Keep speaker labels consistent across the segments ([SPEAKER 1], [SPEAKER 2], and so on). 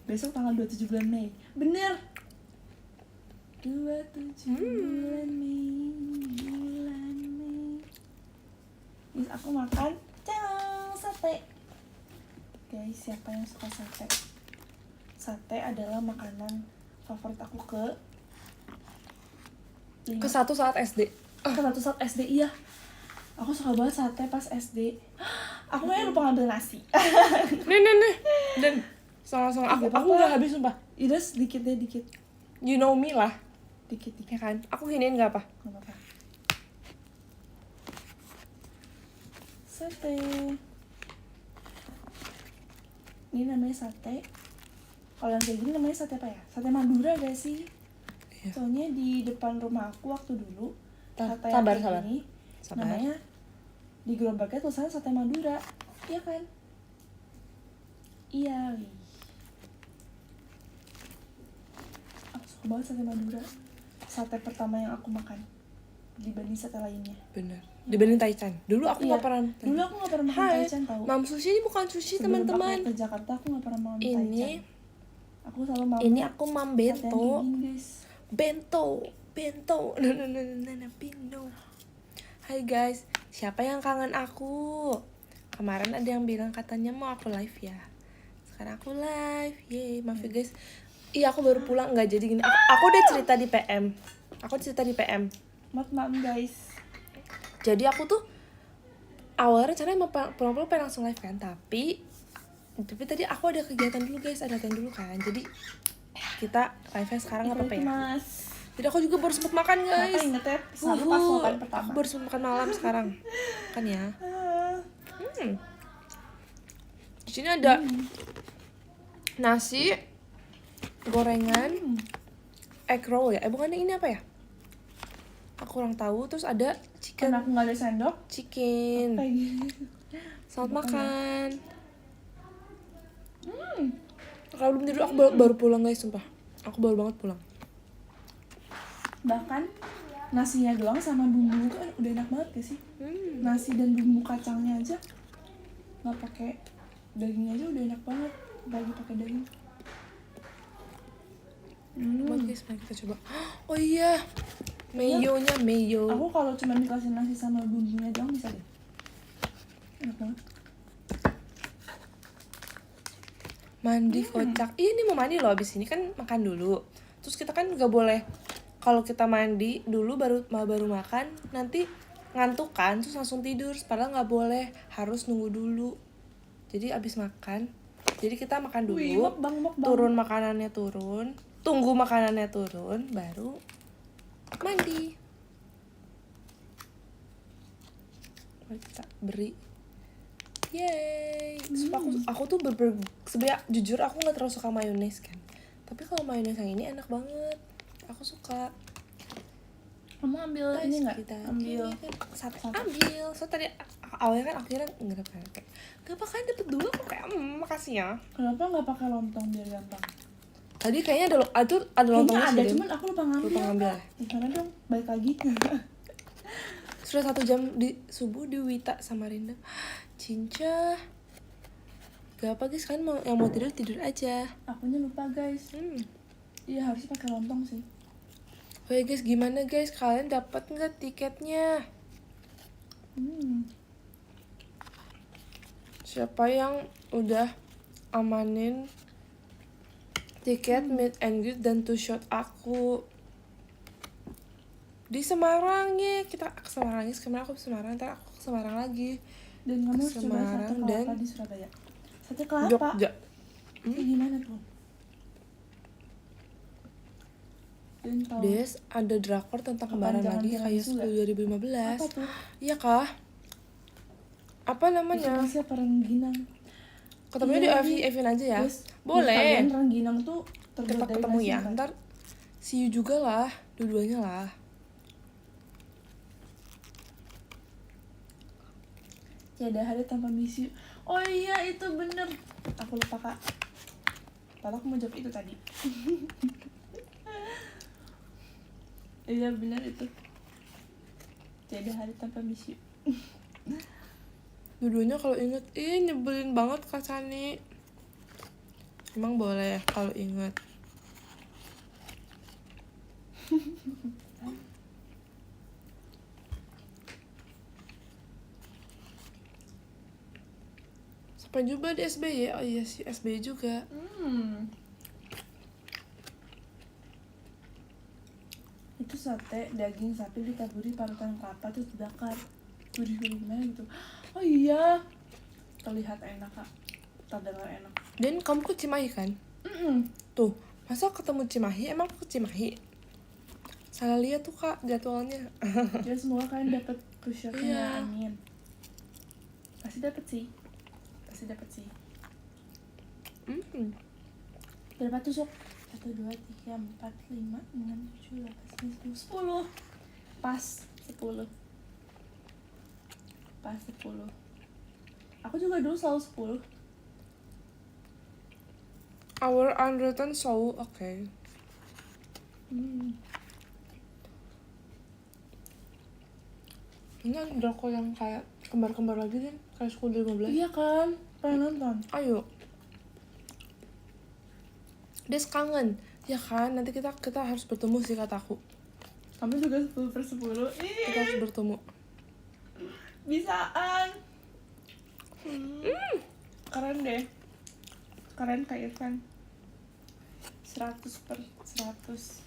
[SPEAKER 1] Besok tanggal 27 bulan Mei. Bener. 27 bulan Mei. Terus aku makan sate. Guys, siapa yang suka sate? Sate adalah makanan favorit aku ke
[SPEAKER 2] satu saat SD.
[SPEAKER 1] satu saat SD, iya. Aku suka banget sate pas SD. Aku kayaknya lupa ngambil nasi.
[SPEAKER 2] Nih. Dan sama-sama aku nggak habis sumpah.
[SPEAKER 1] Iya, sedikit deh, dikit.
[SPEAKER 2] You know me lah.
[SPEAKER 1] Dikit.
[SPEAKER 2] Ya kan? Aku giniin nggak apa?
[SPEAKER 1] Nggak apa-apa. Sate. Ini namanya sate. Kalau yang kayak gini namanya sate apa ya? Sate Madura gak sih?
[SPEAKER 2] Iya.
[SPEAKER 1] Soalnya di depan rumah aku waktu dulu sate
[SPEAKER 2] Sabar.
[SPEAKER 1] yang kayak gini namanya di gerobaknya tulisannya sate Madura. Iya kan? Iya. Aku suka banget sate Madura. Sate pertama yang aku makan dibanding sate lainnya.
[SPEAKER 2] Bener. Dibanding Taichan. Dulu aku nggak pernah.
[SPEAKER 1] Dulu aku nggak pernah makan Taichan tahu.
[SPEAKER 2] Mam sushi ini bukan sushi,
[SPEAKER 1] Sebelum
[SPEAKER 2] teman-teman.
[SPEAKER 1] aku ke Jakarta aku nggak pernah makan
[SPEAKER 2] Ini
[SPEAKER 1] Taichan. Aku selalu makan.
[SPEAKER 2] Ini aku mam bento.
[SPEAKER 1] Guys.
[SPEAKER 2] Bento. Bento. Hai guys, siapa yang kangen aku? Kemarin ada yang bilang katanya mau aku live ya. Sekarang aku live. Yeay, maaf ya guys. Iya, aku baru pulang, nggak jadi gini. Aku udah cerita di PM.
[SPEAKER 1] Maaf guys.
[SPEAKER 2] Jadi aku tuh awalnya rencananya mau pulang-pulang pengen langsung live kan, tapi tadi aku ada kegiatan dulu guys, ada latihan dulu kan. Jadi kita live-nya sekarang nggak apa-apa ya.
[SPEAKER 1] Mas.
[SPEAKER 2] Jadi aku juga baru sempet makan guys.
[SPEAKER 1] Kenapa inget ya? Selalu pas makan pertama.
[SPEAKER 2] Aku baru sempet makan malam sekarang. Kan ya. Di sini ada nasi, gorengan, egg roll ya. Bukannya ini apa ya? Aku kurang tahu. Terus ada chicken.
[SPEAKER 1] Karena aku nggak ada sendok.
[SPEAKER 2] Chicken.
[SPEAKER 1] Kayak gini.
[SPEAKER 2] Selamat makan. Kalau belum tidur aku baru pulang guys, sumpah. Aku baru banget pulang.
[SPEAKER 1] Bahkan nasinya doang sama bumbu itu udah enak banget gak sih? Nasi dan bumbu kacangnya aja nggak pakai dagingnya aja udah enak banget. Lagi pakai daging.
[SPEAKER 2] Coba guys, mari kita coba. Oh iya, mayonya mayo.
[SPEAKER 1] Aku kalau cuma dikasih nasi sama bumbunya doang bisa deh. Enak banget.
[SPEAKER 2] Mandi kocak. Ini mau mandi loh, abis ini kan makan dulu. Terus kita kan nggak boleh kalau kita mandi dulu baru makan, nanti ngantuk kan, terus langsung tidur. Padahal nggak boleh, harus nunggu dulu. Jadi abis makan, jadi kita makan dulu.
[SPEAKER 1] Mukbang.
[SPEAKER 2] Turun makanannya turun, tunggu makanannya turun, baru mandi. Mari kita beri. Yeay. Aku tuh sebenarnya jujur aku nggak terlalu suka mayones kan. Tapi kalau mayones yang ini enak banget. Aku suka.
[SPEAKER 1] Kamu ambil ini nggak? Ambil
[SPEAKER 2] sate. Ambil. So tadi awalnya kan akhirnya nggak dapet kayak. Gak apa-apa dapet dua kok kayak makasih ya.
[SPEAKER 1] Kenapa nggak pakai lontong biar gampang?
[SPEAKER 2] Tadi kayaknya ada lontongnya
[SPEAKER 1] ada,
[SPEAKER 2] sih.
[SPEAKER 1] cuman aku lupa ngambil.
[SPEAKER 2] Gimana
[SPEAKER 1] dong? Balik lagi.
[SPEAKER 2] Sudah 1 jam di subuh di Wita Samarinda. Cinca. Gak apa guys, kan yang mau tidur aja.
[SPEAKER 1] Akunya lupa guys. Iya harusnya pakai lontong sih.
[SPEAKER 2] Oh ya guys, gimana guys? Kalian dapat nggak tiketnya? Siapa yang udah amanin tiket meet and greet dan two shot aku di Semarang ya? Kita ke Semarang guys. Kemarin aku ke Semarang, ntar aku ke Semarang lagi.
[SPEAKER 1] Dan kamu harus coba sate
[SPEAKER 2] Semarang
[SPEAKER 1] kelapa
[SPEAKER 2] dan
[SPEAKER 1] di Surabaya. Sate kelapa.
[SPEAKER 2] Jogja.
[SPEAKER 1] Gimana tuh? Dan tahu
[SPEAKER 2] Des, ada drakor tentang kembaran lagi kayak 2015.
[SPEAKER 1] apa tuh?
[SPEAKER 2] Iya kah? Apa namanya?
[SPEAKER 1] Siapa Rengginang?
[SPEAKER 2] Ketemunya di Evin aja ya?
[SPEAKER 1] Yes.
[SPEAKER 2] Boleh.
[SPEAKER 1] Kalian Rengginang tuh
[SPEAKER 2] Kita ketemu ya. Ntar see you juga lah, dua-duanya lah.
[SPEAKER 1] Tiada hari tanpa miss you. Oh iya itu bener. Aku lupa kak. Padahal aku mau jawab itu tadi. Iya bener itu. Tiada hari tanpa miss you.
[SPEAKER 2] Dua-duanya kalau inget, nyebelin banget Kak Sani. Emang boleh kalau inget. Sampai jumpa di SBY. Oh iya sih, SBY juga.
[SPEAKER 1] Itu sate daging sapi ditaburi parutan kelapa terus dibakar. Gurih-gurih gimana gitu. Oh iya, terlihat enak kak, terdengar enak.
[SPEAKER 2] Dan kamu ke Cimahi kan? Tuh, masa ketemu Cimahi? Emang aku ke Cimahi? Salah lihat tuh kak jadwalnya.
[SPEAKER 1] Ya semoga kalian dapat push-up-nya
[SPEAKER 2] Iya.
[SPEAKER 1] amin. Pasti dapat sih. Berapa tusuk? 1, 2, 3, 4, 5, 6, 7, 8, 9, 10. Pas 10. Aku juga dulu selalu 10.
[SPEAKER 2] Our unwritten soul, oke. Ini ada drakor yang kayak kembar-kembar lagi kan? Kayak School 15.
[SPEAKER 1] Iya kan? Pengen nonton.
[SPEAKER 2] Ayo. Des kangen. Ya kan, nanti kita harus bertemu sih kataku.
[SPEAKER 1] Kamu juga 10/10.
[SPEAKER 2] Kita harus bertemu.
[SPEAKER 1] Bisaan. Keren deh. Keren Kak Irfan. 100/100.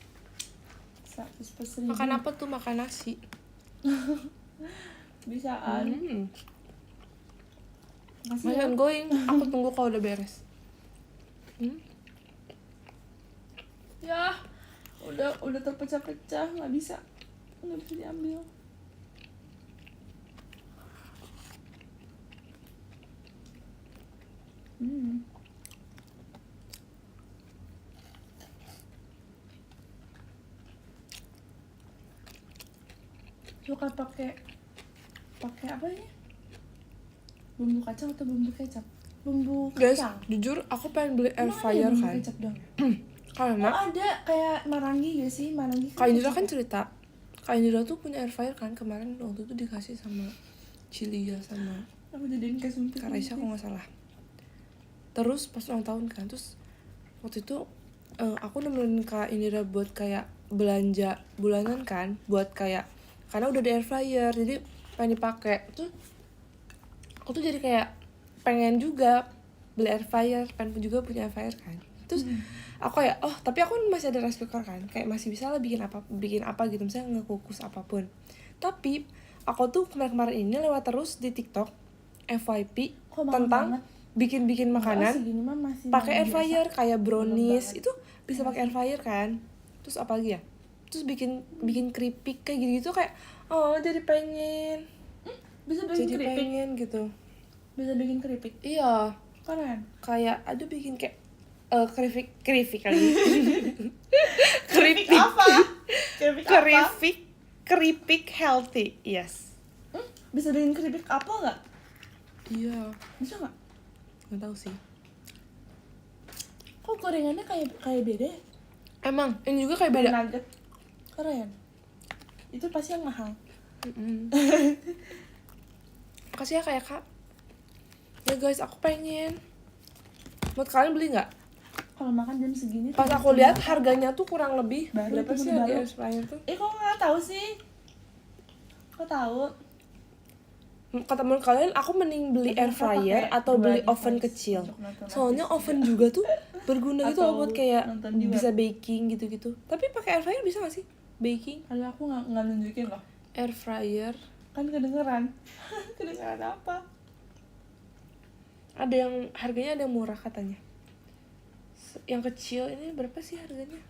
[SPEAKER 1] 100/1000.
[SPEAKER 2] Makan apa tuh? Makan nasi.
[SPEAKER 1] Bisaan. Makasih
[SPEAKER 2] Masih
[SPEAKER 1] ya.
[SPEAKER 2] ongoing. Aku tunggu kalau udah beres.
[SPEAKER 1] Ya, udah terpecah-pecah, nggak bisa diambil. Suka pakai apa ya? Bumbu kacang atau bumbu kecap? Bumbu
[SPEAKER 2] Guys,
[SPEAKER 1] kacang.
[SPEAKER 2] jujur aku pengen beli air
[SPEAKER 1] Emang ada
[SPEAKER 2] fryer
[SPEAKER 1] bumbu
[SPEAKER 2] kan.
[SPEAKER 1] kecap dong.
[SPEAKER 2] Karena
[SPEAKER 1] Oh, ada kayak marangi gak sih? Marangi
[SPEAKER 2] Kak Indira
[SPEAKER 1] kecap
[SPEAKER 2] kan
[SPEAKER 1] ya?
[SPEAKER 2] cerita Kak Indira tuh punya air fryer kan. Kemarin waktu itu dikasih sama Cilia sama
[SPEAKER 1] Aku jadiin kayak sumpit.
[SPEAKER 2] Kak Raisa kalau nggak salah. Terus pas ulang tahun kan, terus waktu itu aku nemenin Kak Indira buat kayak belanja bulanan kan, buat kayak karena udah di air fryer jadi pengen dipakai. Tuh aku tuh jadi kayak pengen juga beli air fryer, pengen juga punya air fryer kan. Terus aku kayak tapi aku masih ada rice cooker kan, kayak masih bisa lah bikin apa gitu, misalnya ngekukus apapun. Tapi aku tuh kemarin ini lewat terus di TikTok FYP
[SPEAKER 1] Kok mahal
[SPEAKER 2] tentang
[SPEAKER 1] banget?
[SPEAKER 2] bikin makanan
[SPEAKER 1] segini mah masih
[SPEAKER 2] pakai air
[SPEAKER 1] biasa.
[SPEAKER 2] fryer kayak brownies
[SPEAKER 1] banget.
[SPEAKER 2] itu bisa pakai air fryer kan. Terus apa lagi ya, terus bikin keripik kayak gitu kayak jadi pengen
[SPEAKER 1] Bisa bikin keripik.
[SPEAKER 2] pengen gitu.
[SPEAKER 1] Bisa bikin keripik.
[SPEAKER 2] Iya,
[SPEAKER 1] Keren.
[SPEAKER 2] kayak bikin kayak keripik lagi.
[SPEAKER 1] Keripik apa?
[SPEAKER 2] keripik healthy, yes.
[SPEAKER 1] Bisa bikin keripik apa nggak?
[SPEAKER 2] Iya,
[SPEAKER 1] Bisa nggak?
[SPEAKER 2] nggak tahu sih.
[SPEAKER 1] Kok gorengannya kayak beda ya?
[SPEAKER 2] Emang ini juga kayak beda.
[SPEAKER 1] Nugget. Keren. Itu pasti yang mahal.
[SPEAKER 2] Makasih ya kayak Kak. Ya guys, aku pengen. Menurut kalian beli nggak?
[SPEAKER 1] Kalau makan jam segini.
[SPEAKER 2] Pas aku lihat harganya tuh kurang lebih
[SPEAKER 1] Baru
[SPEAKER 2] berapa
[SPEAKER 1] itu
[SPEAKER 2] sih
[SPEAKER 1] baru.
[SPEAKER 2] harga air fryer tuh?
[SPEAKER 1] Kok nggak tahu sih? Kok tahu?
[SPEAKER 2] Kata menurut kalian aku mending beli
[SPEAKER 1] Tapi
[SPEAKER 2] air
[SPEAKER 1] aku
[SPEAKER 2] fryer
[SPEAKER 1] pakai
[SPEAKER 2] atau beli
[SPEAKER 1] dua
[SPEAKER 2] oven
[SPEAKER 1] device
[SPEAKER 2] kecil?
[SPEAKER 1] untuk nonton
[SPEAKER 2] Soalnya
[SPEAKER 1] Netflix
[SPEAKER 2] oven
[SPEAKER 1] juga.
[SPEAKER 2] juga tuh berguna gitu loh
[SPEAKER 1] Atau
[SPEAKER 2] buat kayak
[SPEAKER 1] nonton di web.
[SPEAKER 2] bisa baking gitu-gitu. Tapi pakai air fryer bisa gak sih baking?
[SPEAKER 1] Kalau aku nggak nunjukin loh.
[SPEAKER 2] Air fryer
[SPEAKER 1] Kan kedengeran. Kedengeran apa?
[SPEAKER 2] ada yang harganya ada yang murah katanya. Yang kecil ini berapa sih harganya?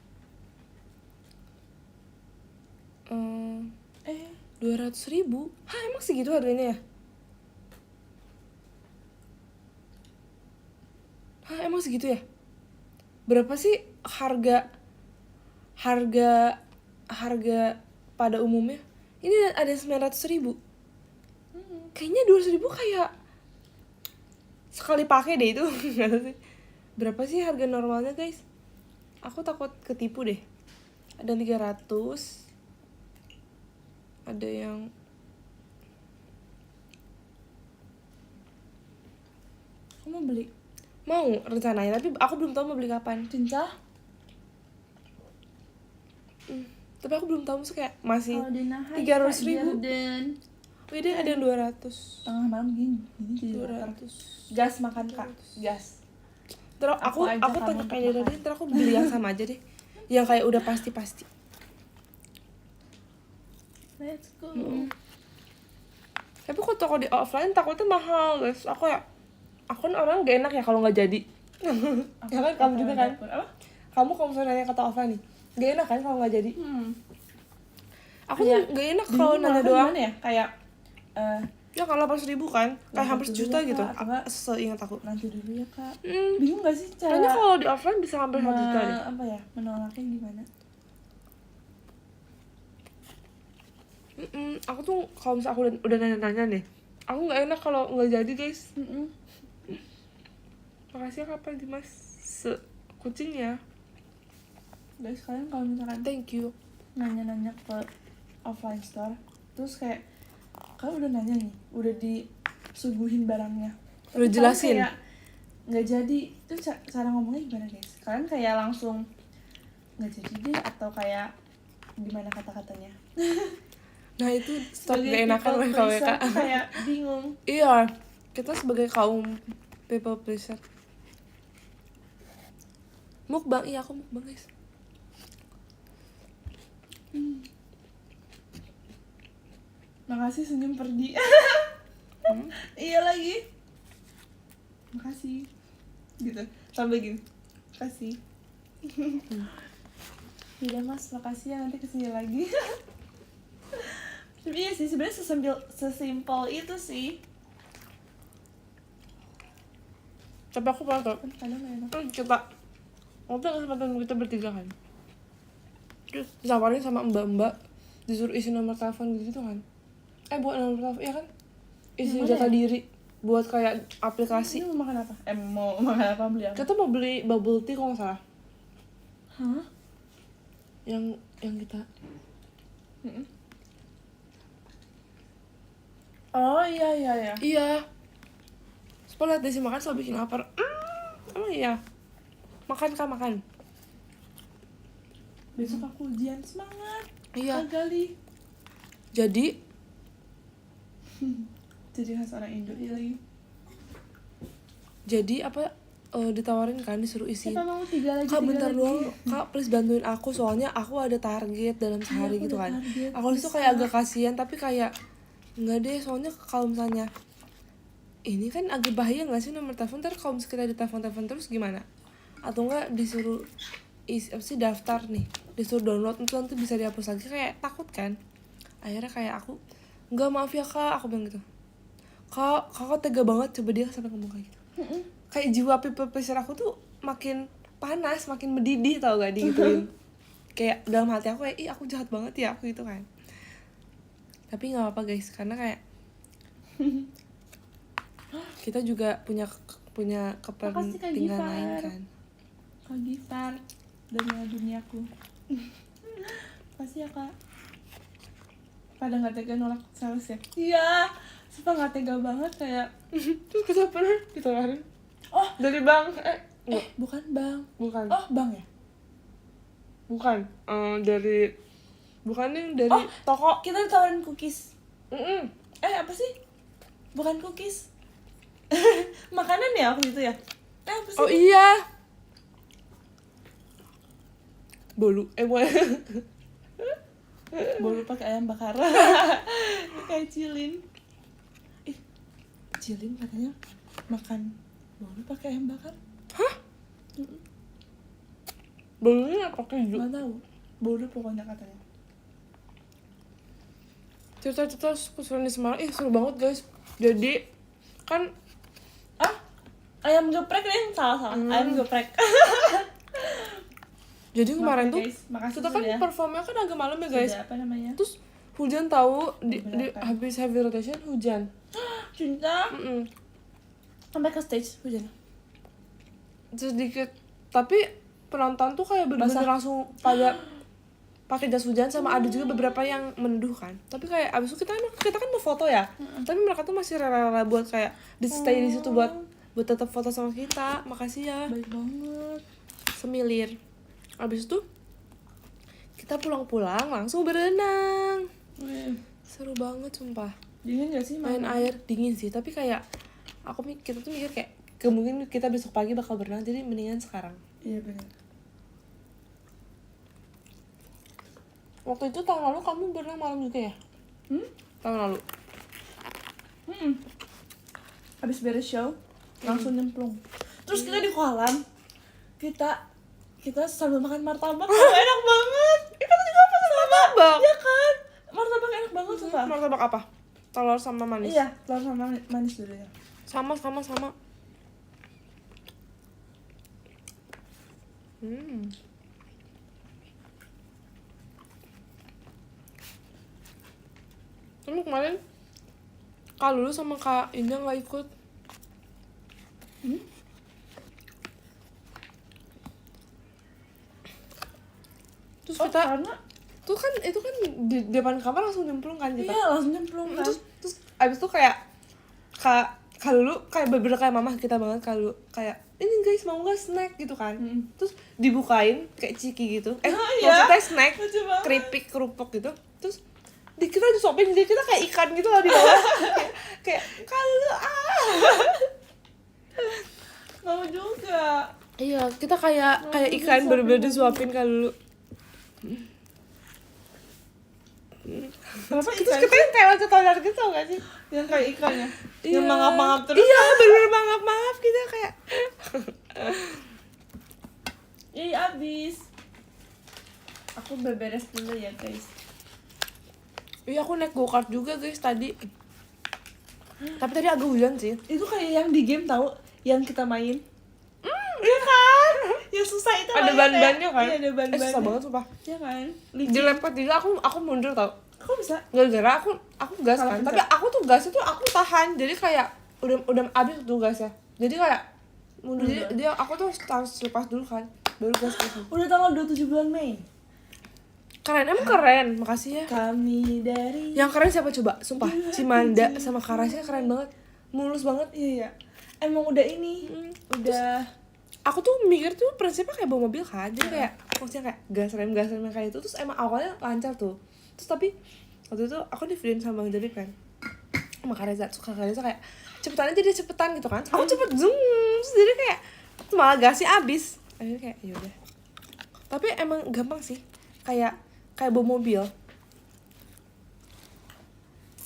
[SPEAKER 2] 200.000. Hah, emang segitu harganya ya? Hah, emang segitu ya? Berapa sih harga pada umumnya? Ini ada 900.000. Kayaknya 200.000 kayak sekali pakai deh itu. Nggak tahu sih. Berapa sih harga normalnya guys? Aku takut ketipu deh. Ada 300. Ada yang
[SPEAKER 1] Kamu beli?
[SPEAKER 2] Mau rencananya, tapi aku belum tahu mau beli kapan.
[SPEAKER 1] Cinta?
[SPEAKER 2] Tapi aku belum tahu, maksudnya kayak masih
[SPEAKER 1] Kalau di Naha
[SPEAKER 2] 300.000.
[SPEAKER 1] Garden.
[SPEAKER 2] Wih, dia ada yang 200.
[SPEAKER 1] Tengah malam gini jadi lapar.
[SPEAKER 2] 200.
[SPEAKER 1] Gas makan kak, gas.
[SPEAKER 2] Terus
[SPEAKER 1] Aku
[SPEAKER 2] aku
[SPEAKER 1] aja
[SPEAKER 2] tanya
[SPEAKER 1] kamu
[SPEAKER 2] kayak
[SPEAKER 1] untuk
[SPEAKER 2] dia, ntar aku beli yang sama aja deh. Yang kayak udah pasti-pasti.
[SPEAKER 1] Let's go.
[SPEAKER 2] Tapi kok toko di offline takutnya mahal, guys. Aku kan orang gak enak ya kalau nggak jadi. Ya kan kamu juga kan?
[SPEAKER 1] Apa?
[SPEAKER 2] Kamu kalau misalnya nanya kata offline nih, gak enak kan kalau nggak jadi? Aku
[SPEAKER 1] Kayak
[SPEAKER 2] gak enak kalau
[SPEAKER 1] Bingung
[SPEAKER 2] nanya
[SPEAKER 1] makan
[SPEAKER 2] doang.
[SPEAKER 1] gimana ya? Kayak
[SPEAKER 2] Ya kalau 800.000 kan, kayak hampir
[SPEAKER 1] 800.000
[SPEAKER 2] sejuta
[SPEAKER 1] ya,
[SPEAKER 2] gitu.
[SPEAKER 1] Kak, atau nggak?
[SPEAKER 2] Seingat aku.
[SPEAKER 1] nanti dulu ya kak.
[SPEAKER 2] Hmm.
[SPEAKER 1] Bingung gak sih cara
[SPEAKER 2] Kayaknya kalau di offline bisa hampir 1 juta deh.
[SPEAKER 1] apa ya menolaknya gimana?
[SPEAKER 2] Aku tuh kalau misalnya aku udah nanya-nanya nih, aku nggak enak kalau nggak jadi, guys. Makasih ya kapan Dimas kucing ya.
[SPEAKER 1] Guys, kalian kalau misalkan
[SPEAKER 2] Thank you.
[SPEAKER 1] nanya-nanya ke offline store, terus kayak kalian udah nanya nih, udah disuguhin barangnya,
[SPEAKER 2] Udah
[SPEAKER 1] tapi
[SPEAKER 2] jelasin.
[SPEAKER 1] kalian kayak nggak jadi, itu cara ngomongnya gimana guys? Kalian kayak langsung nggak jadi deh, atau kayak gimana kata-katanya?
[SPEAKER 2] Nah itu stop
[SPEAKER 1] Sebagai
[SPEAKER 2] gak enakan
[SPEAKER 1] people
[SPEAKER 2] WKWK.
[SPEAKER 1] pleaser tuh kayak bingung.
[SPEAKER 2] Iya, kita sebagai kaum people pleaser. Mukbang, iya aku mukbang guys.
[SPEAKER 1] Makasih senyum perdi. Iya lagi. Makasih. Gitu. Sampai gini. Makasih. Iya mas, makasih ya, nanti kesini lagi. Tapi iya sih, sebenarnya sesimpel itu sih.
[SPEAKER 2] Tapi aku pernah tau,
[SPEAKER 1] Kan kadang gak enak.
[SPEAKER 2] kita waktu kesempatan kita bertiga kan, terus ditawarin sama mbak-mbak, disuruh isi nomor telepon gitu kan. Buat nomor telepon, ya kan? Isi
[SPEAKER 1] Yang mana
[SPEAKER 2] data
[SPEAKER 1] ya?
[SPEAKER 2] diri buat kayak aplikasi.
[SPEAKER 1] Ini mau makan apa? Mau makan apa, beli apa?
[SPEAKER 2] Kita mau beli bubble tea kalau nggak salah.
[SPEAKER 1] Hah?
[SPEAKER 2] Yang kita
[SPEAKER 1] Oh iya iya iya.
[SPEAKER 2] iya. Setelah liat Desi makan selalu bikin lapar. Emang iya. Makan kak, makan.
[SPEAKER 1] Besok aku ujian, semangat.
[SPEAKER 2] Iya.
[SPEAKER 1] Kak Gali.
[SPEAKER 2] Jadi
[SPEAKER 1] Jadi khas orang Indo iya lagi.
[SPEAKER 2] apa ditawarin kan, disuruh isi.
[SPEAKER 1] Siapa mau 3 lagi?
[SPEAKER 2] Kak
[SPEAKER 1] 3
[SPEAKER 2] bentar
[SPEAKER 1] lagi.
[SPEAKER 2] doang, kak please bantuin aku soalnya aku ada target dalam sehari
[SPEAKER 1] aku
[SPEAKER 2] gitu
[SPEAKER 1] ada
[SPEAKER 2] kan.
[SPEAKER 1] target,
[SPEAKER 2] Aku disitu
[SPEAKER 1] bisa.
[SPEAKER 2] kayak agak kasihan tapi kayak nggak deh, soalnya kalau misalnya ini kan agak bahaya nggak sih nomor telepon, ntar kalau misalnya kita ditelepon terus gimana? Atau enggak disuruh apa sih, daftar nih, disuruh download itu nanti bisa dihapus lagi, kayak takut kan. Akhirnya kayak aku nggak, maaf ya kak, aku bilang gitu. Kakak tega banget, coba dia sampai ngomong kayak gitu. Kayak jiwa people pleaser aku tuh makin panas, makin mendidih, tau gak digituin. Kayak dalam hati aku kayak, ih aku jahat banget ya aku gitu kan. Tapi nggak apa-apa guys, karena kayak kita juga punya
[SPEAKER 1] Makasih, Kak
[SPEAKER 2] kepentingan
[SPEAKER 1] Gifar.
[SPEAKER 2] lain kan.
[SPEAKER 1] Kak Gifar dari duniaku. Makasih ya kak. Pada nggak tega nolak sales ya? Iya. Sumpah nggak tega banget kayak.
[SPEAKER 2] Terus kita pernah ditawarin
[SPEAKER 1] Oh
[SPEAKER 2] dari bank,
[SPEAKER 1] bukan bang.
[SPEAKER 2] bukan,
[SPEAKER 1] Oh bang ya?
[SPEAKER 2] bukan, dari, bukan yang dari
[SPEAKER 1] Oh.
[SPEAKER 2] toko.
[SPEAKER 1] Kita ditawarin cookies. Apa sih? Bukan cookies. Makanan ya waktu itu ya? Apa sih?
[SPEAKER 2] Oh iya, bolu, bukan.
[SPEAKER 1] Bolu pakai ayam bakar. Kayak Cilin. Cilin katanya makan bolu pakai ayam bakar.
[SPEAKER 2] Bolunya apa keju?
[SPEAKER 1] Nggak tahu. Bolu pokoknya katanya.
[SPEAKER 2] Cerita keseruan di Semarang, seru banget guys. Jadi kan
[SPEAKER 1] Ayam geprek nih, salah. Ayam geprek.
[SPEAKER 2] jadi kemarin
[SPEAKER 1] Maaf ya,
[SPEAKER 2] tuh
[SPEAKER 1] guys. Makasih
[SPEAKER 2] kita kan
[SPEAKER 1] sudah.
[SPEAKER 2] performnya kan agak malam ya guys.
[SPEAKER 1] Sudah, apa namanya?
[SPEAKER 2] Terus hujan tahu di
[SPEAKER 1] Beberapa.
[SPEAKER 2] habis heavy rotation hujan.
[SPEAKER 1] Cinta. Sampai ke stage hujan.
[SPEAKER 2] Sedikit, tapi penonton tuh kayak bener-bener
[SPEAKER 1] Basah.
[SPEAKER 2] langsung pada pakai jas hujan, sama ada juga beberapa yang menduh kan. Tapi kayak abis itu kita kan mau foto ya, tapi mereka tuh masih rela-rela buat kayak di stay di situ buat buat tetap foto sama kita. Makasih ya.
[SPEAKER 1] Baik banget.
[SPEAKER 2] Semilir. Abis itu kita pulang-pulang langsung berenang.
[SPEAKER 1] Wih,
[SPEAKER 2] Seru banget sumpah.
[SPEAKER 1] dingin gak sih
[SPEAKER 2] Main air dingin sih, tapi kayak kita tuh mikir kayak kemungkinan kita besok pagi bakal berenang, jadi mendingan sekarang.
[SPEAKER 1] Iya benar.
[SPEAKER 2] Waktu itu tahun lalu kamu berenang malam juga ya? Tahun lalu.
[SPEAKER 1] Habis beres show langsung nyemplung. Terus kita di kolam kita sambil makan martabak. Enak banget. Kita juga pesan
[SPEAKER 2] Martabak?
[SPEAKER 1] Iya kan? Martabak enak banget sumpah.
[SPEAKER 2] Martabak apa? Telur sama manis?
[SPEAKER 1] Iya, telur sama manis dulu ya.
[SPEAKER 2] Sama. Tapi kemarin Kak Lulu sama Kak Indah nggak ikut. Terus kita
[SPEAKER 1] Karena
[SPEAKER 2] tuh kan itu kan di depan kamar langsung nyemplung kan kita.
[SPEAKER 1] iya langsung nyemplung kan.
[SPEAKER 2] Terus abis itu kayak Kak Lulu kayak bener kayak mama kita banget. Kak Lulu kayak ini guys mau nggak snack gitu kan. Terus dibukain kayak ciki gitu.
[SPEAKER 1] Iya.
[SPEAKER 2] Maksudnya snack
[SPEAKER 1] Lucu banget.
[SPEAKER 2] keripik kerupuk gitu. Terus kita disuapin, jadi kita kayak ikan gitu lah di bawah. kayak Kak Lulu
[SPEAKER 1] Mau juga.
[SPEAKER 2] Iya, kita kayak ikan bener-bener disuapin Kak Lulu.
[SPEAKER 1] Kenapa
[SPEAKER 2] Terus
[SPEAKER 1] ikan
[SPEAKER 2] kita yang kayak loncat-loncat gitu tau gak sih?
[SPEAKER 1] yang kayak ikannya?
[SPEAKER 2] Iya.
[SPEAKER 1] Yang mangap-mangap terus.
[SPEAKER 2] Iya, bener-bener mangap-mangap kita kayak.
[SPEAKER 1] Ih, abis. Aku beberes dulu ya guys.
[SPEAKER 2] Iya, aku naik go-kart juga guys tadi. Tapi tadi agak hujan sih.
[SPEAKER 1] Itu kayak yang di game tahu, yang kita main. Iya kan? Yang susah itu
[SPEAKER 2] Ada
[SPEAKER 1] mainnya.
[SPEAKER 2] ban-bannya kan?
[SPEAKER 1] Iya, ada ban-bannya.
[SPEAKER 2] Susah banget sumpah.
[SPEAKER 1] Iya kan?
[SPEAKER 2] Dilempar juga aku mundur tau.
[SPEAKER 1] Kok bisa?
[SPEAKER 2] Gara-gara aku gas
[SPEAKER 1] Salah
[SPEAKER 2] kan.
[SPEAKER 1] pencet.
[SPEAKER 2] Tapi aku tuh gasnya tuh aku tahan. Jadi kayak udah habis tuh gasnya. Jadi kayak mundur. Jadi dia aku tuh harus lepas dulu kan. Baru gas.
[SPEAKER 1] Udah tanggal 27 bulan Mei.
[SPEAKER 2] Keren, emang keren. Makasih ya.
[SPEAKER 1] Kami dari
[SPEAKER 2] Yang keren siapa coba? Sumpah, Cimanda sama Karasnya keren banget. Mulus banget.
[SPEAKER 1] Iya. Emang udah ini. Udah
[SPEAKER 2] Aku tuh mikir tuh prinsipnya kayak bawa mobil kan. Jadi kayak maksudnya kayak gas rem kayak itu. Terus emang awalnya lancar tuh. Terus tapi waktu itu aku di videoin sama Bang Jabib kan. Sama Kareza, suka Kareza kayak cepetan aja dia cepetan gitu kan. Aku cepet zoom. Terus jadi kayak malah gasnya abis. Akhirnya kayak yaudah. Tapi emang gampang sih. Kayak bawa mobil.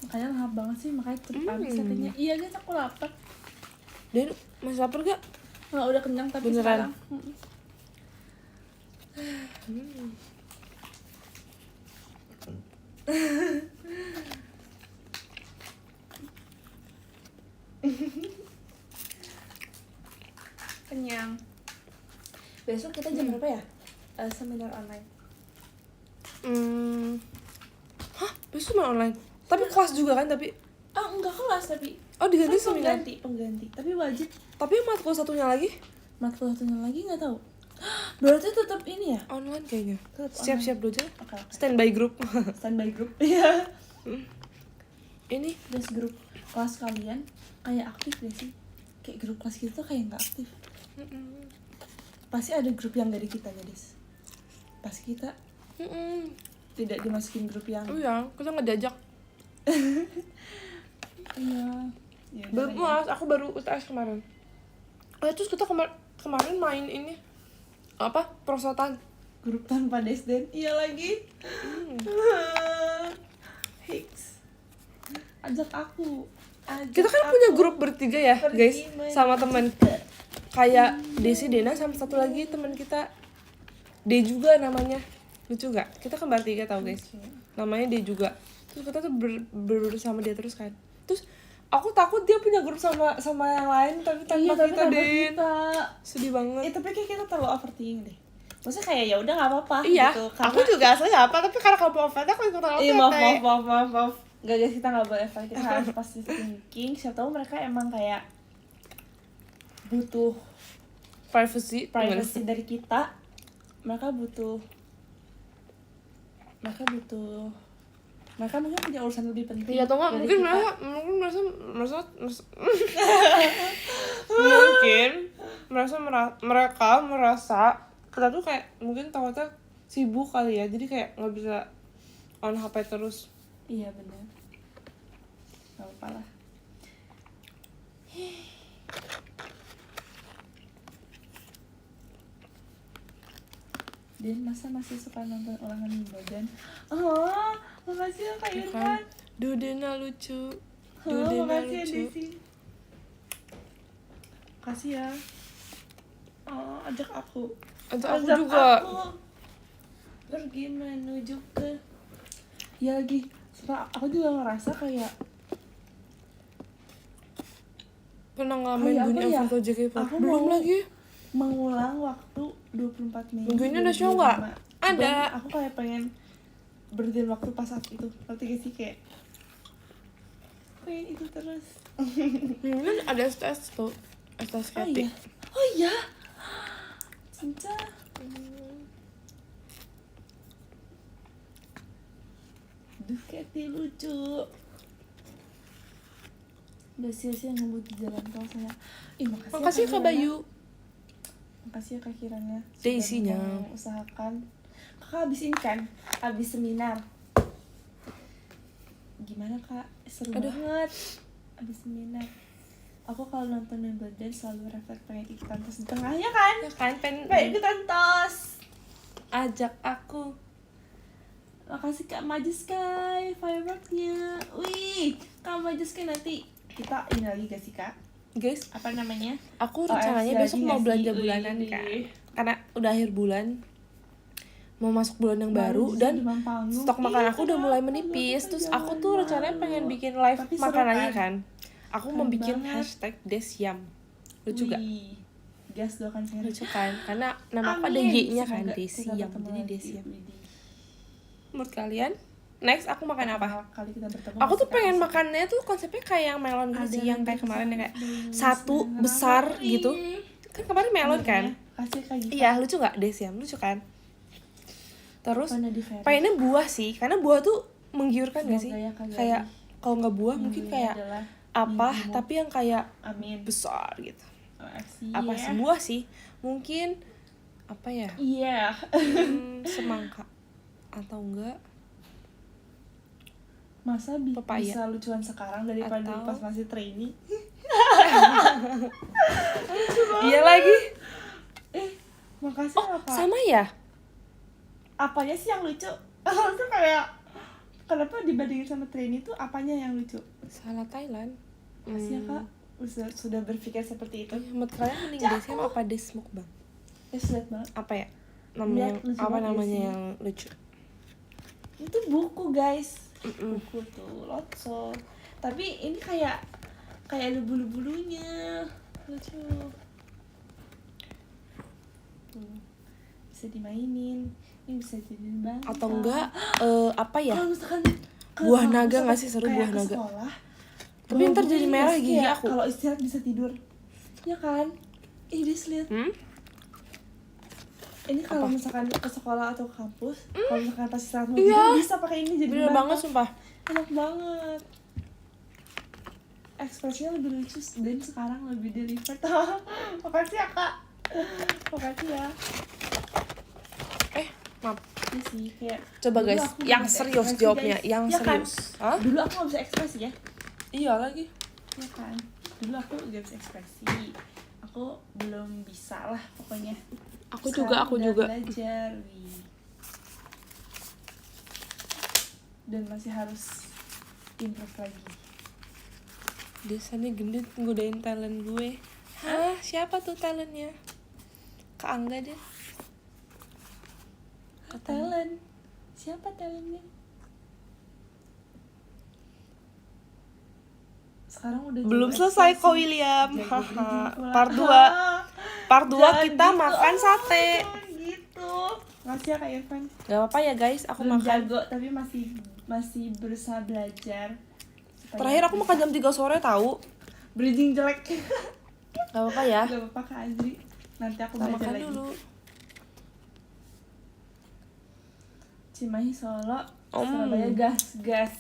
[SPEAKER 1] makanya lahap banget sih, makanya cepet habis katanya. Iya guys, aku lapar.
[SPEAKER 2] Dan masih lapar gak?
[SPEAKER 1] Nggak, udah kenyang tapi
[SPEAKER 2] Beneran?
[SPEAKER 1] sekarang. Kenyang. Besok kita jam berapa ya? Seminar online.
[SPEAKER 2] Hah? Besok main online? Tapi kelas juga kan? Tapi
[SPEAKER 1] Enggak kelas tapi
[SPEAKER 2] oh diganti
[SPEAKER 1] kan
[SPEAKER 2] seminar.
[SPEAKER 1] pengganti. Tapi wajib.
[SPEAKER 2] Tapi matkul satunya lagi
[SPEAKER 1] Matkul satunya lagi nggak tahu. Berarti tetap ini ya?
[SPEAKER 2] online kayaknya.
[SPEAKER 1] Tetap
[SPEAKER 2] Siap-siap dulu aja.
[SPEAKER 1] Oke.
[SPEAKER 2] Standby group.
[SPEAKER 1] Standby group. Iya.
[SPEAKER 2] Ini
[SPEAKER 1] Terus grup kelas kalian kayak aktif gak sih? Kayak grup kelas kita tuh kayak nggak aktif. Pasti ada grup yang dari kita guys. Pasti kita tidak dimasukin grup yang.
[SPEAKER 2] oh ya, kita nggak diajak.
[SPEAKER 1] Iya. Ya, udah
[SPEAKER 2] Belum
[SPEAKER 1] lah ya.
[SPEAKER 2] mas, aku baru UTS kemarin. Oh ya, terus kita kemarin main ini apa? Prosotan.
[SPEAKER 1] Grup tanpa desden. Iya lagi. Hicks. Ajak aku.
[SPEAKER 2] Kita kan punya grup bertiga ya,
[SPEAKER 1] Pergi
[SPEAKER 2] guys,
[SPEAKER 1] main.
[SPEAKER 2] sama teman. Kayak Desi, Dena, sama satu lagi teman kita. D juga namanya. Lucu gak? Kita kembar tiga tau guys. Namanya D juga. Terus kita tuh bersama dia terus kan. Terus aku takut dia punya grup sama yang lain tapi tanpa
[SPEAKER 1] Iya, tapi
[SPEAKER 2] kita
[SPEAKER 1] tanpa
[SPEAKER 2] deh.
[SPEAKER 1] kita.
[SPEAKER 2] Sedih banget.
[SPEAKER 1] Tapi kayak kita terlalu overthinking deh. Maksudnya kayak ya udah nggak apa-apa
[SPEAKER 2] Iya,
[SPEAKER 1] gitu.
[SPEAKER 2] aku juga aslinya apa, tapi karena kamu offend aku ikutan offend.
[SPEAKER 1] Iya maaf. Gak guys, kita nggak boleh fight, kita harus positive thinking. Siapa tahu mereka emang kayak butuh
[SPEAKER 2] Privacy
[SPEAKER 1] dari kita. Mereka mungkin punya urusan lebih penting.
[SPEAKER 2] Iya, atau nggak
[SPEAKER 1] dari
[SPEAKER 2] mungkin
[SPEAKER 1] kita.
[SPEAKER 2] mereka mungkin mereka merasa kita tuh kayak mungkin takutnya sibuk kali ya, jadi kayak nggak bisa on HP terus.
[SPEAKER 1] Iya benar. Gak apa lah. Dan masa masih suka nonton ulangan Wimbledon? Oh, makasih ya Kak
[SPEAKER 2] Ya
[SPEAKER 1] Irfan.
[SPEAKER 2] kan? Dudena lucu.
[SPEAKER 1] Oh,
[SPEAKER 2] Dudena
[SPEAKER 1] makasih ya
[SPEAKER 2] lucu.
[SPEAKER 1] Desi. Makasih ya. Oh, ajak aku.
[SPEAKER 2] Ajak aku juga.
[SPEAKER 1] Aku pergi menuju ke. Ya lagi, aku juga ngerasa kayak
[SPEAKER 2] Pernah ngalamin
[SPEAKER 1] Kayak
[SPEAKER 2] Bunyi
[SPEAKER 1] apa ya?
[SPEAKER 2] Avanto JKT48?
[SPEAKER 1] Aku
[SPEAKER 2] Belum
[SPEAKER 1] mau-
[SPEAKER 2] lagi.
[SPEAKER 1] mengulang waktu 24 Mei.
[SPEAKER 2] Minggu ini ada show nggak?
[SPEAKER 1] 2025.
[SPEAKER 2] Ada.
[SPEAKER 1] Dan aku kayak pengen berhenti waktu pas saat itu. Ngerti gak sih kayak pengen itu terus.
[SPEAKER 2] Ini ada STS tuh. STS
[SPEAKER 1] Oh
[SPEAKER 2] Katy.
[SPEAKER 1] iya. Oh iya. Cinta. Duh, Katy lucu. Udah sia-sia ngebut di jalan tol saya.
[SPEAKER 2] Makasih Kak Bayu.
[SPEAKER 1] Makasih ya Kak Kirana.
[SPEAKER 2] Daisy-nya.
[SPEAKER 1] Usahakan. Kakak habis ini kan? Habis seminar. Gimana Kak? Seru banget. Habis seminar. Aku kalau nonton Wimbledon selalu refleks pengen ikutan tos di tengahnya kan?
[SPEAKER 2] Ya kan pengen
[SPEAKER 1] Ikutan tos.
[SPEAKER 2] ajak aku.
[SPEAKER 1] Makasih Kak Majeskai fireworknya. Wih, Kak Majeskai nanti kita ini lagi gak sih Kak?
[SPEAKER 2] Guys,
[SPEAKER 1] Apa namanya?
[SPEAKER 2] aku rencananya
[SPEAKER 1] OFC
[SPEAKER 2] besok
[SPEAKER 1] lagi
[SPEAKER 2] mau
[SPEAKER 1] nggak
[SPEAKER 2] belanja
[SPEAKER 1] sih?
[SPEAKER 2] bulanan
[SPEAKER 1] Wih.
[SPEAKER 2] kan. Karena udah akhir bulan. Mau masuk bulan yang baru
[SPEAKER 1] Justru
[SPEAKER 2] dan
[SPEAKER 1] demam panggung.
[SPEAKER 2] stok makanan aku udah mulai
[SPEAKER 1] kenapa?
[SPEAKER 2] menipis.
[SPEAKER 1] Kenapa
[SPEAKER 2] Terus
[SPEAKER 1] jangan
[SPEAKER 2] aku tuh rencananya
[SPEAKER 1] malu?
[SPEAKER 2] pengen bikin live
[SPEAKER 1] Tapi seru
[SPEAKER 2] makanannya
[SPEAKER 1] kan?
[SPEAKER 2] kan. Aku mau
[SPEAKER 1] Keren
[SPEAKER 2] bikin
[SPEAKER 1] banget.
[SPEAKER 2] hashtag Desyam. Lucu gak?
[SPEAKER 1] Wih, gas doakan saya.
[SPEAKER 2] Lucu kan? Karena nama aku ada
[SPEAKER 1] Amin.
[SPEAKER 2] Y-nya kan,
[SPEAKER 1] Semoga kita
[SPEAKER 2] Desyam.
[SPEAKER 1] ketemu
[SPEAKER 2] Jadi
[SPEAKER 1] lagi.
[SPEAKER 2] Desyam.
[SPEAKER 1] Widih.
[SPEAKER 2] Menurut kalian? Next aku makan apa?
[SPEAKER 1] Pertama kali kita bertemu
[SPEAKER 2] Aku tuh
[SPEAKER 1] pasti
[SPEAKER 2] pengen
[SPEAKER 1] Kak
[SPEAKER 2] makannya tuh konsepnya kayak yang melon gitu
[SPEAKER 1] Ada
[SPEAKER 2] sih, yang kayak
[SPEAKER 1] yang
[SPEAKER 2] kemarin yang kayak
[SPEAKER 1] besar,
[SPEAKER 2] satu
[SPEAKER 1] besar,
[SPEAKER 2] besar
[SPEAKER 1] besar.
[SPEAKER 2] gitu. Kan kemarin melon
[SPEAKER 1] Iya,
[SPEAKER 2] kan?
[SPEAKER 1] Kasih Kak Giva.
[SPEAKER 2] Iya, lucu gak Desyam? Lucu kan? Terus
[SPEAKER 1] Pernah di Ferry.
[SPEAKER 2] pengennya buah sih, karena buah tuh menggiurkan gak sih?
[SPEAKER 1] Semoga ya, Kak Gali.
[SPEAKER 2] Kayak kalau nggak buah
[SPEAKER 1] Yang
[SPEAKER 2] mungkin
[SPEAKER 1] belinya
[SPEAKER 2] kayak
[SPEAKER 1] adalah
[SPEAKER 2] apa,
[SPEAKER 1] mimpimu.
[SPEAKER 2] tapi yang kayak
[SPEAKER 1] Amin.
[SPEAKER 2] besar gitu.
[SPEAKER 1] Makasih
[SPEAKER 2] Apa
[SPEAKER 1] ya.
[SPEAKER 2] sih buah sih? Mungkin apa ya?
[SPEAKER 1] Iya.
[SPEAKER 2] Semangka atau enggak?
[SPEAKER 1] Masa
[SPEAKER 2] Pepaya.
[SPEAKER 1] bisa lucuan sekarang daripada
[SPEAKER 2] Atau-
[SPEAKER 1] pas masih trainee?
[SPEAKER 2] Iya lagi.
[SPEAKER 1] Makasih
[SPEAKER 2] Oh,
[SPEAKER 1] apa?
[SPEAKER 2] sama ya?
[SPEAKER 1] Apanya sih yang lucu? Itu kayak kenapa dibandingin sama trainee itu apanya yang lucu?
[SPEAKER 2] Salah Thailand.
[SPEAKER 1] Makasih ya Kak. Sudah berpikir seperti itu.
[SPEAKER 2] Menurut kalian mending Desyam apa Desmukbang?
[SPEAKER 1] Sulit banget.
[SPEAKER 2] Apa ya? Namanya
[SPEAKER 1] Lihat, lucu
[SPEAKER 2] apa
[SPEAKER 1] banget
[SPEAKER 2] namanya
[SPEAKER 1] sih.
[SPEAKER 2] yang lucu?
[SPEAKER 1] Itu buku guys. Buku tuh Lotso. Tapi ini kayak ada bulu-bulunya. Lucu. Tuh. Bisa dimainin. Ini bisa jadiin bantal.
[SPEAKER 2] Atau enggak apa ya?
[SPEAKER 1] Kalau misalkan
[SPEAKER 2] Buah
[SPEAKER 1] kalau
[SPEAKER 2] naga
[SPEAKER 1] misalkan
[SPEAKER 2] nggak sih? Seru
[SPEAKER 1] kayak
[SPEAKER 2] buah
[SPEAKER 1] ke
[SPEAKER 2] naga.
[SPEAKER 1] sekolah,
[SPEAKER 2] Tapi
[SPEAKER 1] bawa
[SPEAKER 2] ntar
[SPEAKER 1] buku
[SPEAKER 2] jadi
[SPEAKER 1] ini
[SPEAKER 2] merah
[SPEAKER 1] guys,
[SPEAKER 2] gigi
[SPEAKER 1] kayak
[SPEAKER 2] aku.
[SPEAKER 1] Kalau istirahat bisa tidur. Ya kan? Ini lihat. Ini kalau
[SPEAKER 2] Apa?
[SPEAKER 1] misalkan ke sekolah atau ke kampus, kalau misalkan pas istirahat mau
[SPEAKER 2] Iya.
[SPEAKER 1] tidur bisa pakai ini jadi
[SPEAKER 2] Bener
[SPEAKER 1] bantal.
[SPEAKER 2] banget sumpah.
[SPEAKER 1] Enak banget. Ekspresinya lebih lucu dan sekarang lebih delivered. Makasih ya Kak. Makasih ya.
[SPEAKER 2] Maaf.
[SPEAKER 1] Iya sih kayak.
[SPEAKER 2] Coba
[SPEAKER 1] dulu
[SPEAKER 2] guys,
[SPEAKER 1] aku
[SPEAKER 2] yang
[SPEAKER 1] nggak bisa
[SPEAKER 2] serius
[SPEAKER 1] ekspresi,
[SPEAKER 2] jawabnya,
[SPEAKER 1] guys.
[SPEAKER 2] yang
[SPEAKER 1] Ya kan?
[SPEAKER 2] serius. Hah?
[SPEAKER 1] Dulu aku gak bisa ekspresi ya.
[SPEAKER 2] Iya lagi.
[SPEAKER 1] Ya kan. Dulu aku gak bisa ekspresi. Aku belum bisa lah pokoknya.
[SPEAKER 2] Aku
[SPEAKER 1] Sekarang
[SPEAKER 2] juga.
[SPEAKER 1] udah belajar. Wih. Dan masih harus improve lagi.
[SPEAKER 2] Biasanya gendut nggodain talent gue. Hah? Siapa tuh talentnya? Kak Angga deh.
[SPEAKER 1] Talent. Siapa talentnya? Sekarang udah
[SPEAKER 2] Belum
[SPEAKER 1] jago
[SPEAKER 2] selesai
[SPEAKER 1] ekspresi.
[SPEAKER 2] kok William.
[SPEAKER 1] Jago
[SPEAKER 2] Haha.
[SPEAKER 1] breathing pula.
[SPEAKER 2] Part 2. Part 2
[SPEAKER 1] Jangan
[SPEAKER 2] kita
[SPEAKER 1] gitu.
[SPEAKER 2] makan sate.
[SPEAKER 1] Jangan gitu. Makasih ya Kak Irfan.
[SPEAKER 2] Gak apa-apa ya guys, aku
[SPEAKER 1] Belum
[SPEAKER 2] makan.
[SPEAKER 1] jago tapi masih berusaha belajar. Supaya
[SPEAKER 2] Terakhir aku makan jam 3 sore tahu.
[SPEAKER 1] breathing jelek.
[SPEAKER 2] Gak apa-apa ya.
[SPEAKER 1] Gak apa-apa Kak Azri. Nanti aku
[SPEAKER 2] Kita
[SPEAKER 1] belajar
[SPEAKER 2] makan
[SPEAKER 1] lagi.
[SPEAKER 2] dulu.
[SPEAKER 1] Cimahi Solo,
[SPEAKER 2] Om.
[SPEAKER 1] Surabaya gas.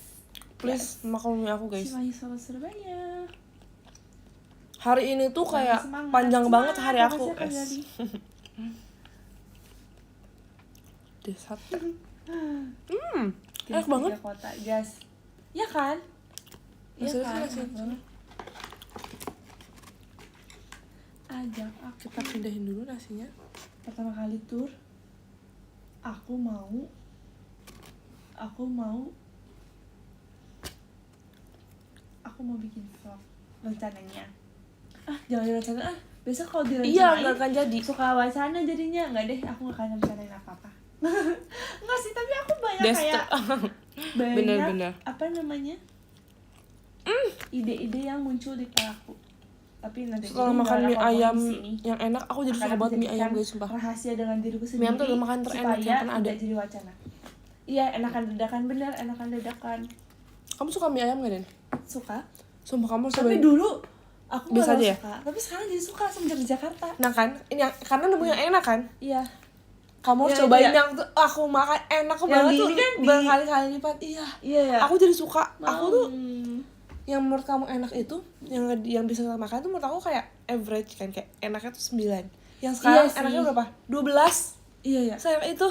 [SPEAKER 2] Please makan mie aku guys.
[SPEAKER 1] Cimahi Solo Surabaya.
[SPEAKER 2] Hari ini tuh kayak
[SPEAKER 1] Semangat,
[SPEAKER 2] panjang
[SPEAKER 1] semangat,
[SPEAKER 2] banget hari aku.
[SPEAKER 1] makasih, Kak Gali.
[SPEAKER 2] Desat.
[SPEAKER 1] Tim
[SPEAKER 2] Enak banget.
[SPEAKER 1] 3 kota, gas. Ya kan? Ya
[SPEAKER 2] Nasi
[SPEAKER 1] kan?
[SPEAKER 2] nasi.
[SPEAKER 1] Enak banget. Ajak aku.
[SPEAKER 2] Kita pindahin dulu nasinya.
[SPEAKER 1] Pertama kali tur, aku mau bikin vlog rencananya. Jangan rencana besok kalau direncanain
[SPEAKER 2] Iya, nggak akan jadi.
[SPEAKER 1] suka wacana jadinya. Nggak deh, aku nggak akan rencanain apa-apa. Nggak sih, tapi aku banyak kayak banyak
[SPEAKER 2] Bener-bener.
[SPEAKER 1] apa namanya ide-ide yang muncul di kepalaku. Tapi nanti
[SPEAKER 2] Setelah
[SPEAKER 1] ini
[SPEAKER 2] makan
[SPEAKER 1] nggak
[SPEAKER 2] mie
[SPEAKER 1] ada ngomongin
[SPEAKER 2] ayam
[SPEAKER 1] di sini.
[SPEAKER 2] yang enak, aku jadi
[SPEAKER 1] Akan
[SPEAKER 2] suka
[SPEAKER 1] aku
[SPEAKER 2] banget mie
[SPEAKER 1] jadikan
[SPEAKER 2] ayam guys, sumpah.
[SPEAKER 1] rahasia dengan diriku sendiri
[SPEAKER 2] Mie ayam tuh adalah makanan terenak
[SPEAKER 1] supaya
[SPEAKER 2] yang pernah ada.
[SPEAKER 1] tidak jadi wacana. Iya, enakan dadakan, bener, enakan dadakan.
[SPEAKER 2] Kamu suka mie ayam gak, Den?
[SPEAKER 1] Suka.
[SPEAKER 2] Sumpah kamu
[SPEAKER 1] Tapi
[SPEAKER 2] cobain.
[SPEAKER 1] dulu aku
[SPEAKER 2] Biasa
[SPEAKER 1] nggak
[SPEAKER 2] aja ya?
[SPEAKER 1] suka. Tapi sekarang jadi suka semenjak di Jakarta.
[SPEAKER 2] Nah kan, ini karena nemu yang enak kan.
[SPEAKER 1] Iya.
[SPEAKER 2] Kamu harus
[SPEAKER 1] Iya,
[SPEAKER 2] cobain
[SPEAKER 1] iya.
[SPEAKER 2] yang tuh aku makan enak
[SPEAKER 1] Yang
[SPEAKER 2] banget
[SPEAKER 1] di
[SPEAKER 2] tuh
[SPEAKER 1] ini kan di-
[SPEAKER 2] berkali-kali lipat. Iya.
[SPEAKER 1] Iya ya.
[SPEAKER 2] Aku jadi suka. Aku tuh
[SPEAKER 1] Hmm.
[SPEAKER 2] yang menurut kamu enak itu yang bisa kita makan tuh menurut aku kayak average kan, kayak enaknya tuh 9. Yang sekarang
[SPEAKER 1] Iya sih.
[SPEAKER 2] enaknya berapa? 12.
[SPEAKER 1] Iya ya.
[SPEAKER 2] Sayang itu.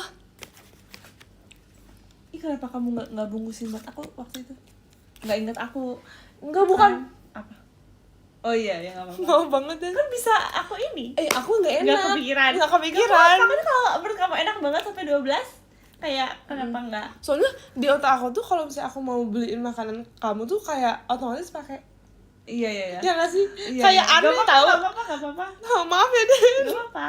[SPEAKER 1] Ih, kenapa kamu nggak bungkusin buat aku waktu itu? Nggak ingat aku.
[SPEAKER 2] Enggak, bukan.
[SPEAKER 1] Apa? Oh iya, ya nggak apa-apa.
[SPEAKER 2] Mau banget Den.
[SPEAKER 1] Kan bisa aku ini.
[SPEAKER 2] Aku enggak enak.
[SPEAKER 1] Nggak kepikiran.
[SPEAKER 2] Nggak kepikiran.
[SPEAKER 1] Tapi kalau menurut kamu enak banget sampai 12, kayak kenapa nggak?
[SPEAKER 2] Soalnya di otak aku tuh kalau misalnya aku mau beliin makanan kamu tuh kayak otomatis pakai.
[SPEAKER 1] Iya iya iya.
[SPEAKER 2] Ya nggak sih?
[SPEAKER 1] Iya,
[SPEAKER 2] Kayak
[SPEAKER 1] iya.
[SPEAKER 2] aneh
[SPEAKER 1] Nggak
[SPEAKER 2] tahu.
[SPEAKER 1] apa-apa, nggak apa-apa.
[SPEAKER 2] Oh, maaf ya Den.
[SPEAKER 1] Nggak apa-apa.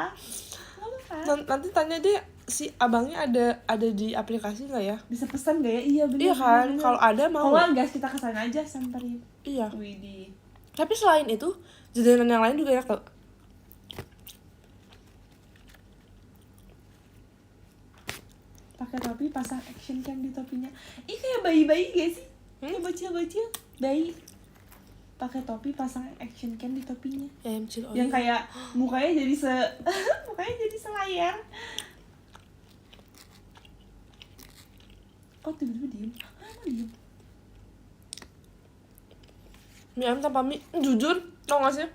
[SPEAKER 1] Nggak apa-apa.
[SPEAKER 2] Nanti tanya deh si abangnya ada di aplikasi nggak ya?
[SPEAKER 1] Bisa pesan nggak ya? Iya benar.
[SPEAKER 2] Iya kan, kalau ada mau.
[SPEAKER 1] Kalau gas kita kesana aja samperin.
[SPEAKER 2] Iya.
[SPEAKER 1] Widih.
[SPEAKER 2] Tapi selain itu, jajanan yang lain juga enak tau.
[SPEAKER 1] Pakai topi, pasang action cam di topinya. Ih, kayak bayi-bayi gak sih? Kayak bocil-bocil, bayi. Pakai topi, pasang action cam di topinya.
[SPEAKER 2] Ayam cil
[SPEAKER 1] Yang kayak mukanya jadi mukanya jadi selayar. Kok tiba-tiba diem? Emang diem?
[SPEAKER 2] mie ayam tanpa mie, jujur tau gak sih?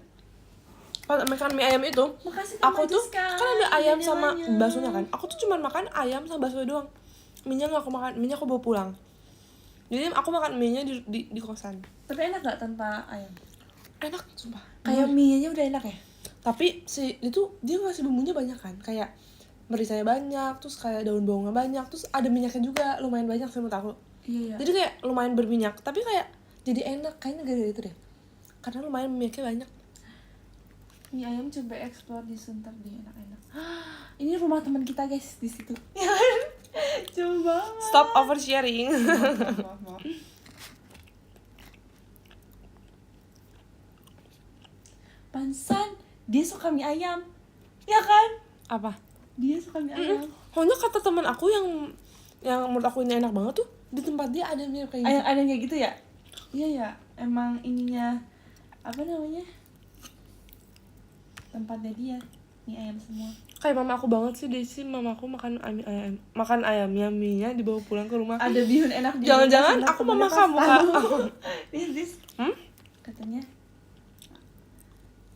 [SPEAKER 2] Pas makan mie ayam itu,
[SPEAKER 1] Makasih
[SPEAKER 2] aku tuh
[SPEAKER 1] Kak,
[SPEAKER 2] kan ada ayam sama
[SPEAKER 1] jajalannya.
[SPEAKER 2] baksonya kan. Aku tuh cuma makan ayam sama bakso doang. Mie-nya nggak aku makan, mie-nya aku bawa pulang. Jadi aku makan mie-nya di kosan.
[SPEAKER 1] Tapi enak gak tanpa ayam?
[SPEAKER 2] Enak sumpah.
[SPEAKER 1] Kayak mie-nya udah enak ya?
[SPEAKER 2] Tapi itu dia ngasih bumbunya banyak kan, kayak merisanya banyak, terus kayak daun bawangnya banyak, terus ada minyaknya juga lumayan banyak sih menurut aku.
[SPEAKER 1] Iya.
[SPEAKER 2] Jadi kayak lumayan berminyak, tapi kayak jadi enak kayaknya gara-gara itu deh. Karena lumayan minyaknya banyak.
[SPEAKER 1] Mie ayam coba explore di Sunter deh, enak-enak. Ini rumah teman kita guys di situ. Coba.
[SPEAKER 2] Stop oversharing.
[SPEAKER 1] Maaf. Pansan, dia suka mie ayam. Ya kan?
[SPEAKER 2] Apa?
[SPEAKER 1] Dia suka mie ayam.
[SPEAKER 2] Pokoknya kata teman aku yang menurut aku ini enak banget tuh, di tempat dia ada mie kayak gitu.
[SPEAKER 1] Ada kayak gitu ya? Iya ya, emang ininya apa namanya? Tempatnya dia, mie ayam semua.
[SPEAKER 2] Kayak mama aku banget sih, Desi. Mama aku makan ayamnya, mie-nya dibawa pulang ke rumah.
[SPEAKER 1] Ada bihun enak di
[SPEAKER 2] Jangan-jangan
[SPEAKER 1] rumah,
[SPEAKER 2] aku
[SPEAKER 1] temennya
[SPEAKER 2] mama kamu, Kak.
[SPEAKER 1] This. Katanya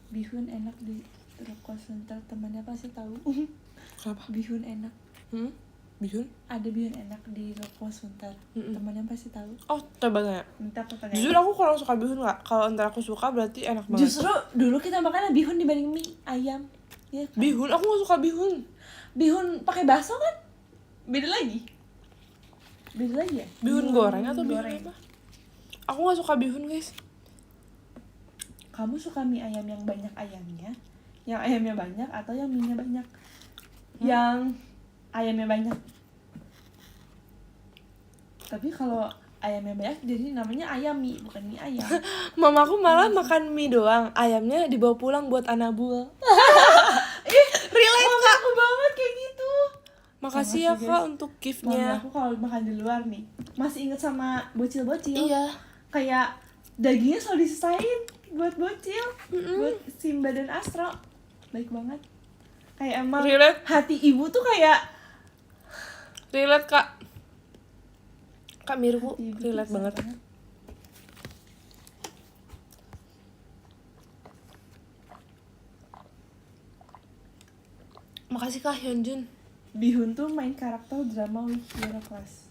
[SPEAKER 1] bihun enak di Roko Sunter, temannya pasti tahu.
[SPEAKER 2] Kenapa?
[SPEAKER 1] Bihun enak.
[SPEAKER 2] Bihun?
[SPEAKER 1] Ada bihun enak di Roko Sunter. Temannya pasti tahu.
[SPEAKER 2] Oh, coba tanya.
[SPEAKER 1] Minta aku tanya.
[SPEAKER 2] Jujur aku kurang suka bihun nggak. Kalau ntar aku suka berarti enak banget.
[SPEAKER 1] Justru dulu kita makannya bihun dibanding mie ayam. Ya kan?
[SPEAKER 2] Bihun, aku nggak suka bihun.
[SPEAKER 1] Bihun pakai bakso kan? Beda lagi. Beda lagi ya?
[SPEAKER 2] Bihun goreng atau bihun
[SPEAKER 1] goreng.
[SPEAKER 2] apa? Aku nggak suka bihun guys.
[SPEAKER 1] Kamu suka mie ayam yang banyak ayamnya? Yang ayamnya banyak atau yang mie-nya banyak? Yang ayamnya banyak. Tapi kalau ayamnya banyak jadi namanya ayam mie, bukan mie ayam.
[SPEAKER 2] Mamaku malah makan mie doang, ayamnya dibawa pulang buat anabul.
[SPEAKER 1] Relate Kak. Aku banget kayak gitu.
[SPEAKER 2] Makasih ya
[SPEAKER 1] Makasih,
[SPEAKER 2] Kak
[SPEAKER 1] guys.
[SPEAKER 2] untuk
[SPEAKER 1] Mami
[SPEAKER 2] giftnya.
[SPEAKER 1] aku kalau makan di luar nih masih inget sama bocil-bocil.
[SPEAKER 2] Iya.
[SPEAKER 1] Kayak dagingnya selalu disisain buat bocil, buat Simba dan Astro. Baik banget. Kayak emang
[SPEAKER 2] Relate.
[SPEAKER 1] hati ibu tuh kayak
[SPEAKER 2] Relate Kak. Kak Mirku
[SPEAKER 1] hati ibu
[SPEAKER 2] relate
[SPEAKER 1] tuh
[SPEAKER 2] banget. Makasih Kak Hyunjun.
[SPEAKER 1] Bihun tuh main karakter drama Weak Hero Class.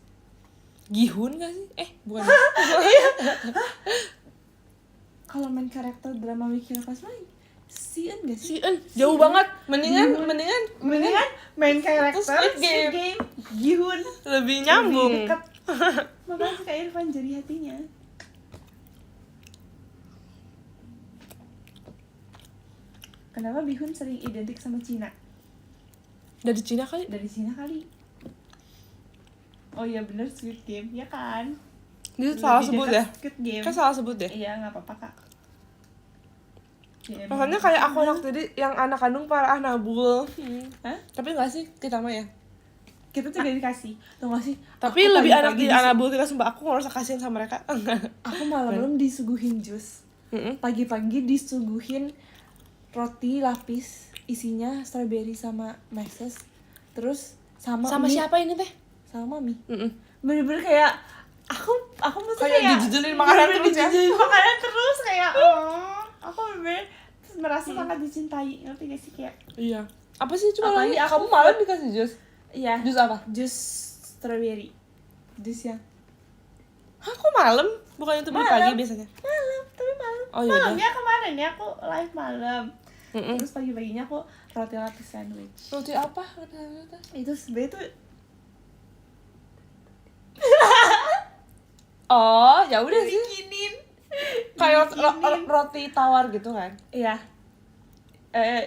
[SPEAKER 2] Gihun gak sih? Bukan.
[SPEAKER 1] Kalau main karakter drama Weak Hero Class main Sian gak sih?
[SPEAKER 2] Sian, jauh banget. Mendingan
[SPEAKER 1] main karakter
[SPEAKER 2] Squid Game.
[SPEAKER 1] Gihun
[SPEAKER 2] Lebih nyambung.
[SPEAKER 1] lebih dekat. Makanya Kak Irfan jari hatinya. Kenapa Bihun sering identik sama Cina?
[SPEAKER 2] Dari Cina kali.
[SPEAKER 1] Dari Cina kali. Oh iya bener, Squid Game, ya kan?
[SPEAKER 2] Dia salah sebut ya?
[SPEAKER 1] Squid Game.
[SPEAKER 2] Kan salah sebut ya?
[SPEAKER 1] Iya, nggak apa-apa Kak. Ya,
[SPEAKER 2] Makanya kayak aku anak tadi yang anak kandung para Nabul.
[SPEAKER 1] Hah?
[SPEAKER 2] Tapi enggak sih kita mah ya.
[SPEAKER 1] Kita juga dikasih, tau gak sih?
[SPEAKER 2] Tapi
[SPEAKER 1] Aku
[SPEAKER 2] lebih anak
[SPEAKER 1] pagi-pagi
[SPEAKER 2] di Anabul kita, sumpah aku nggak usah kasihin sama mereka.
[SPEAKER 1] Aku malam-malam disuguhin jus. Pagi-pagi disuguhin roti lapis isinya strawberry sama meses. Terus sama mie.
[SPEAKER 2] siapa ini teh?
[SPEAKER 1] Sama mami. Bener-bener kayak aku mesti
[SPEAKER 2] Kayak dijujulin makanan terus ya?
[SPEAKER 1] dijujulin makanan terus kayak aku bener-bener merasa sangat dicintai, ngerti gak sih kayak
[SPEAKER 2] Iya. Apa sih cuma
[SPEAKER 1] Apalagi
[SPEAKER 2] lagi?
[SPEAKER 1] aku
[SPEAKER 2] Kamu malam dikasih jus?
[SPEAKER 1] iya
[SPEAKER 2] Jus apa?
[SPEAKER 1] jus strawberry, jus yang
[SPEAKER 2] Hah, kok malam? Bukan itu beli pagi biasanya?
[SPEAKER 1] malam, tapi malam.
[SPEAKER 2] Oh, iya
[SPEAKER 1] Malamnya kemarin ya aku live malam. Terus pagi-paginya aku roti lapis sandwich.
[SPEAKER 2] Roti apa?
[SPEAKER 1] Itu sebenernya tuh
[SPEAKER 2] Oh, ya udah sih.
[SPEAKER 1] bikinin.
[SPEAKER 2] Kayak
[SPEAKER 1] Dibikinin.
[SPEAKER 2] roti tawar gitu kan?
[SPEAKER 1] Iya.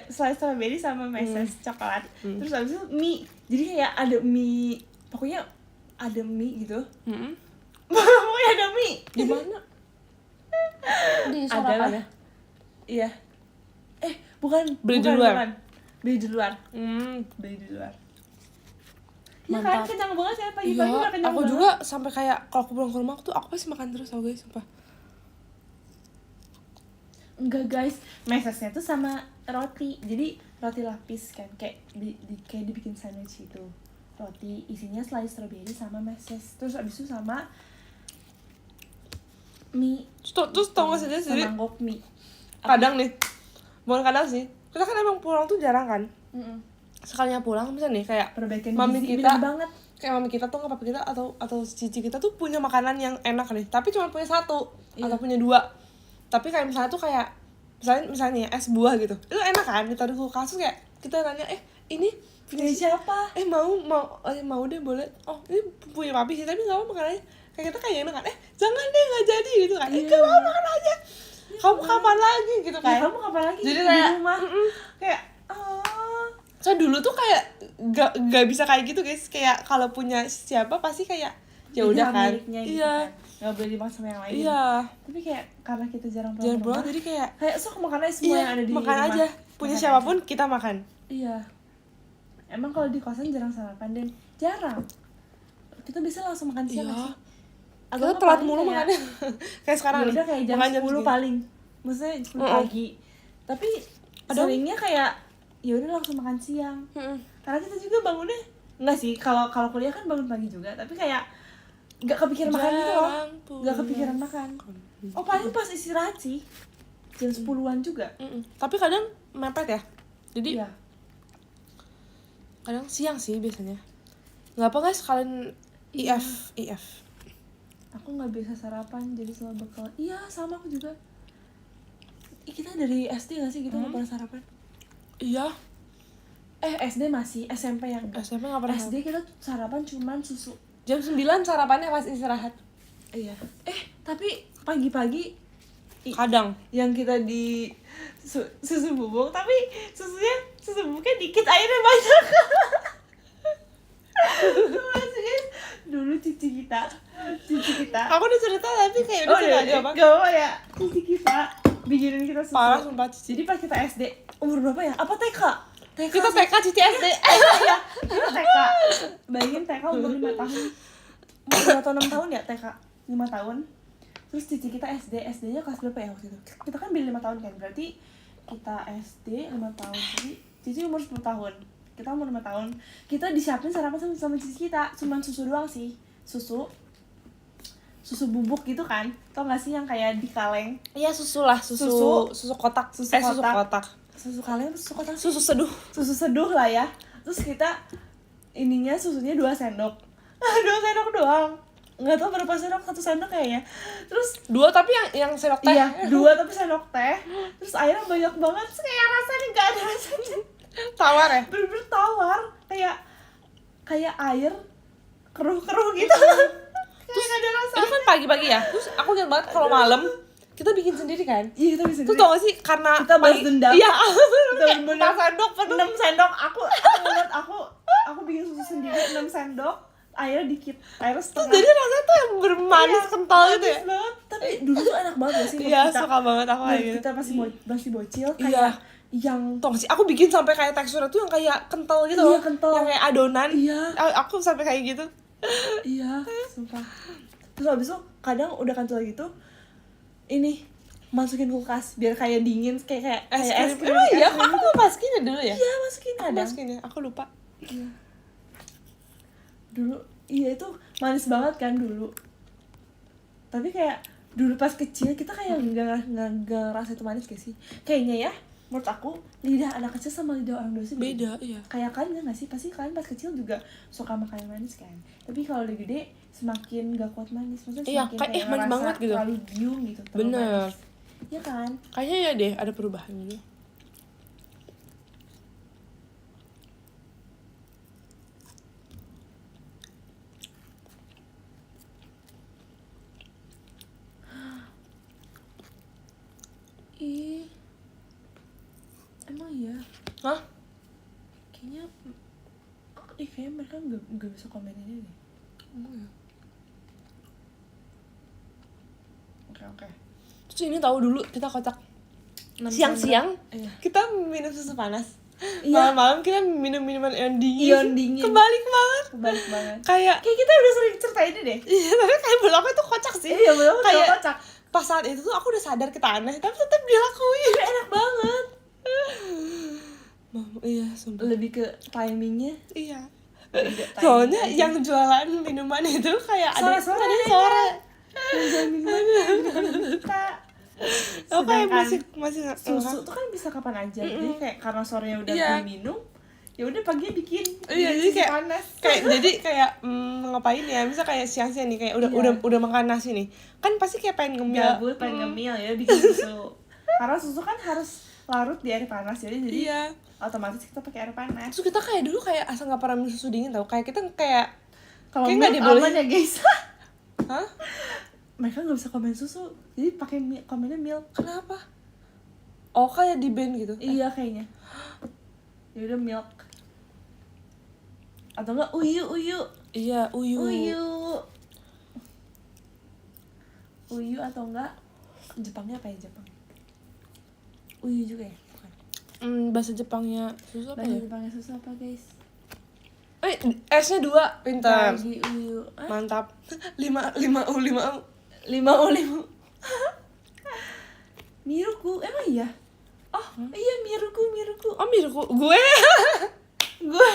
[SPEAKER 1] Slice strawberry sama meses coklat. Terus habis itu mie. Jadi kayak ada mie, pokoknya ada mie gitu. Pokoknya ada mie.
[SPEAKER 2] Di mana? Di
[SPEAKER 1] Adalah.
[SPEAKER 2] sarapan ya?
[SPEAKER 1] Iya. Bukan.
[SPEAKER 2] Beli di
[SPEAKER 1] bukan,
[SPEAKER 2] luar?
[SPEAKER 1] bukan. Beli di luar. Beli di luar. Ya kan,
[SPEAKER 2] Mantap.
[SPEAKER 1] kenyang banget ya pagi-pagi
[SPEAKER 2] Iya,
[SPEAKER 1] udah kenyang
[SPEAKER 2] aku
[SPEAKER 1] banget.
[SPEAKER 2] juga sampai kayak kalau aku pulang ke rumah tuh aku pasti makan terus tau guys, sumpah.
[SPEAKER 1] Enggak guys, mesesnya tuh sama roti. Jadi roti lapis kan, kayak kayak dibikin sandwich gitu. Roti isinya slice strawberry sama meses. Terus abis itu sama mie.
[SPEAKER 2] Terus tau gak sih sendiri?
[SPEAKER 1] Semangkok mie.
[SPEAKER 2] Kadang nih, bukan kadang sih, kita kan emang pulang tuh jarang kan. Sekalinya pulang misalnya nih kayak
[SPEAKER 1] Perbaikan
[SPEAKER 2] mami
[SPEAKER 1] gizi
[SPEAKER 2] kita
[SPEAKER 1] bener banget.
[SPEAKER 2] kayak mami kita tuh nggak papa kita atau cici kita tuh punya makanan yang enak nih, tapi cuma punya satu atau punya dua. Tapi kayak misalnya tuh kayak misalnya es buah gitu, itu enak kan ditaruh di kulkas. Terus kayak kita nanya ini punya
[SPEAKER 1] siapa?
[SPEAKER 2] mau deh boleh. Oh ini punya papi sih tapi nggak mau makan aja. Kayak kita kayak enak kan, jangan deh nggak jadi gitu kan. Gak mau makan aja. Kamu kapan lagi gitu kan?
[SPEAKER 1] Kamu kapan lagi?
[SPEAKER 2] Jadi
[SPEAKER 1] di
[SPEAKER 2] kayak
[SPEAKER 1] rumah. Kayak
[SPEAKER 2] so dulu tuh kayak gak bisa kayak gitu guys, kayak kalau punya siapa pasti kayak ya udah kan.
[SPEAKER 1] Miliknya gitu
[SPEAKER 2] Iya.
[SPEAKER 1] kan. Nggak boleh dimakan sama yang lain.
[SPEAKER 2] Iya.
[SPEAKER 1] Tapi kayak karena kita jarang
[SPEAKER 2] Jangan
[SPEAKER 1] pulang
[SPEAKER 2] pulang jadi kayak
[SPEAKER 1] sok makan aja semua yang ada di
[SPEAKER 2] makan
[SPEAKER 1] rumah.
[SPEAKER 2] aja. Punya
[SPEAKER 1] Makan
[SPEAKER 2] siapapun kita makan.
[SPEAKER 1] Iya. Emang kalau di kosan jarang sarapan dan jarang. Kita bisa langsung makan siang
[SPEAKER 2] Iya.
[SPEAKER 1] nggak sih?
[SPEAKER 2] Kita
[SPEAKER 1] nggak
[SPEAKER 2] telat
[SPEAKER 1] paling
[SPEAKER 2] mulu
[SPEAKER 1] kayak-
[SPEAKER 2] makannya. Kayak sekarang
[SPEAKER 1] Ya
[SPEAKER 2] nih.
[SPEAKER 1] udah kayak jam
[SPEAKER 2] makan
[SPEAKER 1] 10
[SPEAKER 2] segini.
[SPEAKER 1] paling. Maksudnya 10 pagi. Tapi seringnya kayak ya udah langsung makan siang. Karena kita juga bangunnya enggak sih, kalau kuliah kan bangun pagi juga, tapi kayak nggak kepikiran makan gitu loh. Nggak kepikiran makan. Oh paling pas istirahat sih. Jam 10-an juga.
[SPEAKER 2] Tapi kadang mepet ya. Jadi
[SPEAKER 1] Iya.
[SPEAKER 2] kadang siang sih biasanya. Nggak apa guys, kalian IF.
[SPEAKER 1] Aku nggak biasa sarapan jadi selalu bekal. Iya sama aku juga. Kita dari SD nggak sih kita nggak pernah sarapan?
[SPEAKER 2] Iya.
[SPEAKER 1] SD masih, SMP yang enggak.
[SPEAKER 2] SMP nggak pernah.
[SPEAKER 1] SD kita sarapan cuman susu.
[SPEAKER 2] Jam 9 sarapannya pas istirahat.
[SPEAKER 1] Iya. Tapi pagi-pagi
[SPEAKER 2] Kadang.
[SPEAKER 1] yang kita di susu bubuk, tapi susu bubuknya dikit, airnya banyak. Masih guys, dulu cici kita.
[SPEAKER 2] Aku udah cerita tapi kayak udah
[SPEAKER 1] iya,
[SPEAKER 2] cerita apa?
[SPEAKER 1] gak apa ya. Cici kita bikinin kita susu.
[SPEAKER 2] Parah sumpah cici.
[SPEAKER 1] Jadi pas kita SD, umur berapa ya? Apa TK?
[SPEAKER 2] Kita
[SPEAKER 1] sih.
[SPEAKER 2] TK cici SD.
[SPEAKER 1] Iya, kita TK. Bayangin TK umur 5 tahun. Umur atau 6 tahun ya TK? 5 tahun. Terus cici kita SD-nya kelas berapa ya waktu itu? Kita kan beli 5 tahun kan, berarti kita SD 5 tahun. Jadi cici umur 10 tahun. Kita umur 5 tahun. Kita disiapin sarapan sama cici kita. Cuman susu doang sih. Susu bubuk gitu kan. Tau gak sih yang kayak di kaleng?
[SPEAKER 2] Iya susu lah, susu kotak.
[SPEAKER 1] Susu
[SPEAKER 2] Susu
[SPEAKER 1] kotak.
[SPEAKER 2] kotak.
[SPEAKER 1] Susu kaleng, susu kotak.
[SPEAKER 2] Susu seduh.
[SPEAKER 1] Susu seduh lah ya. terus kita ininya susunya 2 sendok 2 sendok doang, nggak tahu berapa sendok, 1 sendok kayaknya. Terus
[SPEAKER 2] 2 tapi yang sendok teh.
[SPEAKER 1] iya 2 tapi sendok teh, terus airnya banyak banget, terus kayak rasanya nggak ada rasanya,
[SPEAKER 2] Tawar ya.
[SPEAKER 1] bener-bener tawar, kayak air keruh-keruh gitu. Terus nggak ada rasanya.
[SPEAKER 2] Itu kan pagi-pagi ya. Terus aku ingat banget kalau malam kita bikin sendiri kan.
[SPEAKER 1] Iya kita bisa.
[SPEAKER 2] Terus tau gak sih karena
[SPEAKER 1] kita balas dendam.
[SPEAKER 2] Iya.
[SPEAKER 1] Kita
[SPEAKER 2] Kayak
[SPEAKER 1] bener-bener
[SPEAKER 2] 4 sendok penuh.
[SPEAKER 1] 6 sendok. Aku bikin susu sendiri 6 sendok. Airnya dikit, airnya
[SPEAKER 2] Terus
[SPEAKER 1] setengah.
[SPEAKER 2] jadi rasanya tuh yang bermanis kental gitu ya.
[SPEAKER 1] Manis banget. Tapi dulu tuh enak banget gak sih?
[SPEAKER 2] Iya, suka banget aku kayak gitu.
[SPEAKER 1] Kita masih bocil
[SPEAKER 2] Iya.
[SPEAKER 1] kayak yang
[SPEAKER 2] Tau gak sih aku bikin sampai kayak teksturnya tuh yang kayak kental gitu.
[SPEAKER 1] Iya,
[SPEAKER 2] loh.
[SPEAKER 1] kental.
[SPEAKER 2] Yang kayak adonan.
[SPEAKER 1] Iya.
[SPEAKER 2] Aku sampai kayak gitu.
[SPEAKER 1] iya, sumpah. Terus habis itu kadang udah kental gitu, ini masukin kulkas biar kayak dingin kayak es krim.
[SPEAKER 2] Emang iya,
[SPEAKER 1] es krim
[SPEAKER 2] aku
[SPEAKER 1] gitu.
[SPEAKER 2] masukin ya dulu ya?
[SPEAKER 1] Iya, masukin
[SPEAKER 2] Aku
[SPEAKER 1] kadang.
[SPEAKER 2] masukin ya, aku lupa.
[SPEAKER 1] Iya. Dulu iya itu manis banget kan dulu. Tapi kayak dulu pas kecil kita kayak nggak ngerasa itu manis gak sih? Kayaknya ya, menurut aku lidah anak kecil sama lidah orang dewasa
[SPEAKER 2] Beda, iya.
[SPEAKER 1] Kayak kalian nggak sih? Pasti kalian pas kecil juga suka makan yang manis kan. Tapi kalau udah gede semakin gak kuat manis. Maksudnya
[SPEAKER 2] Iya,
[SPEAKER 1] semakin
[SPEAKER 2] kayak, manis
[SPEAKER 1] ngerasa
[SPEAKER 2] banget gitu.
[SPEAKER 1] terlalu giung gitu. Terlalu
[SPEAKER 2] Bener.
[SPEAKER 1] manis. Iya kan?
[SPEAKER 2] Kayaknya ya deh ada perubahan gitu.
[SPEAKER 1] Ih, emang iya.
[SPEAKER 2] Hah?
[SPEAKER 1] Kayaknya mereka nggak bisa komen ini deh.
[SPEAKER 2] Emang ya?
[SPEAKER 1] Oke.
[SPEAKER 2] Terus ini tahu dulu kita kocak
[SPEAKER 1] 6
[SPEAKER 2] siang-siang
[SPEAKER 1] Iya.
[SPEAKER 2] kita minum susu panas.
[SPEAKER 1] Iya.
[SPEAKER 2] Malam-malam kita minum minuman ion
[SPEAKER 1] Ion dingin.
[SPEAKER 2] Kebalik banget.
[SPEAKER 1] Kebalik banget.
[SPEAKER 2] Kayak
[SPEAKER 1] Kayak kita udah sering cerita ini deh.
[SPEAKER 2] iya, tapi kayak belum aku itu kocak sih.
[SPEAKER 1] Iya, belum
[SPEAKER 2] kayak
[SPEAKER 1] kocak.
[SPEAKER 2] pas saat itu tuh aku udah sadar kita aneh, tapi tetap dilakuin.
[SPEAKER 1] Tapi enak banget.
[SPEAKER 2] Iya, sumpah.
[SPEAKER 1] Lebih ke timingnya.
[SPEAKER 2] Iya.
[SPEAKER 1] Beda timing
[SPEAKER 2] Soalnya
[SPEAKER 1] aja.
[SPEAKER 2] yang jualan minuman itu kayak ada
[SPEAKER 1] Sore-sore
[SPEAKER 2] ada
[SPEAKER 1] ada.
[SPEAKER 2] sore.
[SPEAKER 1] Yang minuman kita.
[SPEAKER 2] Aku kayak
[SPEAKER 1] Sedangkan
[SPEAKER 2] masih
[SPEAKER 1] susu tuh kan bisa kapan aja. Jadi kayak karena sorenya udah
[SPEAKER 2] Iya.
[SPEAKER 1] diminum, ya udah paginya bikin.
[SPEAKER 2] Iya, jadi
[SPEAKER 1] susu
[SPEAKER 2] kayak
[SPEAKER 1] panas.
[SPEAKER 2] kayak ngapain ya? Bisa kayak siang-siang nih kayak udah makan nasi nih. Kan pasti kayak pengen ngemil.
[SPEAKER 1] Gabut pengen ngemil ya bikin susu. Karena susu kan harus larut di air panas jadi
[SPEAKER 2] Iya.
[SPEAKER 1] otomatis kita pakai air panas.
[SPEAKER 2] Terus kita kayak dulu kayak asal nggak pernah minum susu dingin tau. Kayak kita kayak
[SPEAKER 1] Kalau
[SPEAKER 2] kayak nggak
[SPEAKER 1] milk
[SPEAKER 2] dibolehin.
[SPEAKER 1] aman ya guys.
[SPEAKER 2] Hah?
[SPEAKER 1] Mereka nggak bisa komen susu, jadi pakai komennya milk.
[SPEAKER 2] Kenapa? Oh kayak di band gitu.
[SPEAKER 1] Iya kayaknya. Ya udah milk. Atau enggak uyu.
[SPEAKER 2] Iya,
[SPEAKER 1] Uyu atau enggak Jepangnya apa ya Jepang? Uyu juga ya? Bukan.
[SPEAKER 2] Bahasa Jepangnya susu apa
[SPEAKER 1] Bahasa
[SPEAKER 2] ya?
[SPEAKER 1] Jepangnya susah apa guys?
[SPEAKER 2] S-nya 2, pintar.
[SPEAKER 1] Lagi uyu.
[SPEAKER 2] Mantap. 5 U.
[SPEAKER 1] 5 Miruku, emang iya? Oh iya Miruku.
[SPEAKER 2] Oh, Miruku. Gue.
[SPEAKER 1] Gue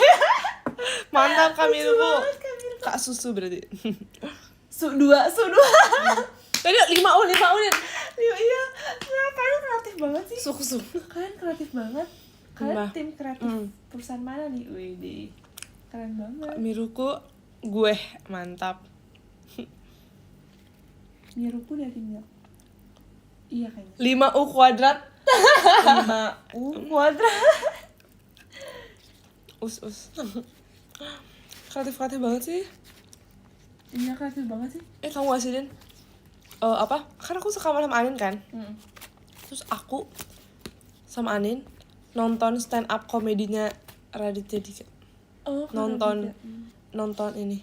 [SPEAKER 2] Mantap Kak Miruku.
[SPEAKER 1] banget, Kak Miruku.
[SPEAKER 2] Kak susu berarti.
[SPEAKER 1] Su 2
[SPEAKER 2] Tadi 5 U nih.
[SPEAKER 1] Iya, kalian kreatif banget sih.
[SPEAKER 2] Susu.
[SPEAKER 1] Kalian kreatif banget. Kalian
[SPEAKER 2] Mbah.
[SPEAKER 1] tim kreatif perusahaan mana nih? Wih, keren banget.
[SPEAKER 2] Kak Miruku, gue mantap.
[SPEAKER 1] Miruku dari milk. Iya kayaknya.
[SPEAKER 2] 5 U kuadrat.
[SPEAKER 1] 5 U kuadrat.
[SPEAKER 2] Us. Kreatif banget sih.
[SPEAKER 1] Iya kreatif banget sih.
[SPEAKER 2] Kamu gak sih, Den? Apa? Kan aku suka sama Anin kan? Terus aku sama Anin nonton stand up komedinya Raditya Dika.
[SPEAKER 1] Oh,
[SPEAKER 2] Nonton ini.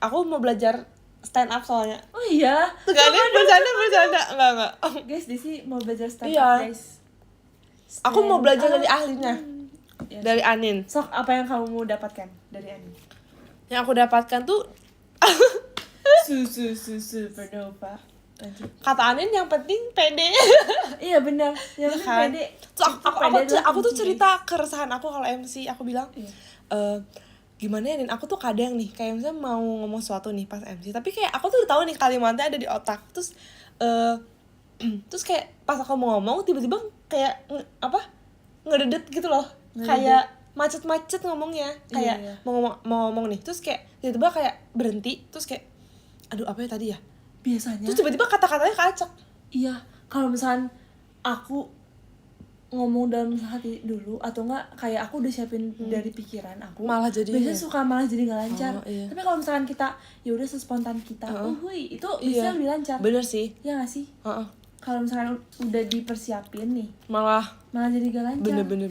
[SPEAKER 2] Aku mau belajar stand up soalnya.
[SPEAKER 1] Oh iya.
[SPEAKER 2] Gak ada bercanda. Enggak.
[SPEAKER 1] Guys, Desi mau belajar stand
[SPEAKER 2] Iya.
[SPEAKER 1] up, guys.
[SPEAKER 2] Aku mau belajar
[SPEAKER 1] Stand
[SPEAKER 2] dari ahlinya.
[SPEAKER 1] Ya.
[SPEAKER 2] Dari Anin.
[SPEAKER 1] Sok, apa yang kamu mau dapatkan dari Ani?
[SPEAKER 2] Yang aku dapatkan tuh
[SPEAKER 1] Susu Supernova. Lanjut.
[SPEAKER 2] kata Anin yang penting pede.
[SPEAKER 1] Iya benar. Yang
[SPEAKER 2] Iya
[SPEAKER 1] penting
[SPEAKER 2] kan?
[SPEAKER 1] pede.
[SPEAKER 2] Terus
[SPEAKER 1] Pede adalah
[SPEAKER 2] aku tuh
[SPEAKER 1] kunci,
[SPEAKER 2] cerita keresahan aku kalau MC. Aku bilang,
[SPEAKER 1] Iya.
[SPEAKER 2] gimana ya, Nin? Aku tuh kadang nih kayak misalnya mau ngomong sesuatu nih pas MC, tapi kayak aku tuh udah tahu nih kalimatnya ada di otak. Terus terus kayak pas aku mau ngomong tiba-tiba kayak ngededet gitu loh.
[SPEAKER 1] Ngededet.
[SPEAKER 2] Kayak macet ngomongnya, kayak
[SPEAKER 1] Iya.
[SPEAKER 2] mau ngomong nih, terus kayak tiba-tiba kayak berhenti, terus kayak aduh apa ya tadi ya,
[SPEAKER 1] Biasanya
[SPEAKER 2] terus tiba-tiba kata-katanya kacak.
[SPEAKER 1] iya, kalau misalkan aku ngomong dalam hati dulu atau enggak kayak aku udah siapin dari pikiran aku,
[SPEAKER 2] Malah jadi
[SPEAKER 1] biasanya suka malah jadi nggak lancar.
[SPEAKER 2] iya.
[SPEAKER 1] Tapi kalau misalkan kita ya udah sespontan kita, uhuy, itu
[SPEAKER 2] Iya.
[SPEAKER 1] bisa lebih lancar.
[SPEAKER 2] Bener sih.
[SPEAKER 1] Ya nggak sih?
[SPEAKER 2] Heeh.
[SPEAKER 1] Kalau misalkan udah dipersiapin nih,
[SPEAKER 2] Malah
[SPEAKER 1] jadi gak lancar.
[SPEAKER 2] bener.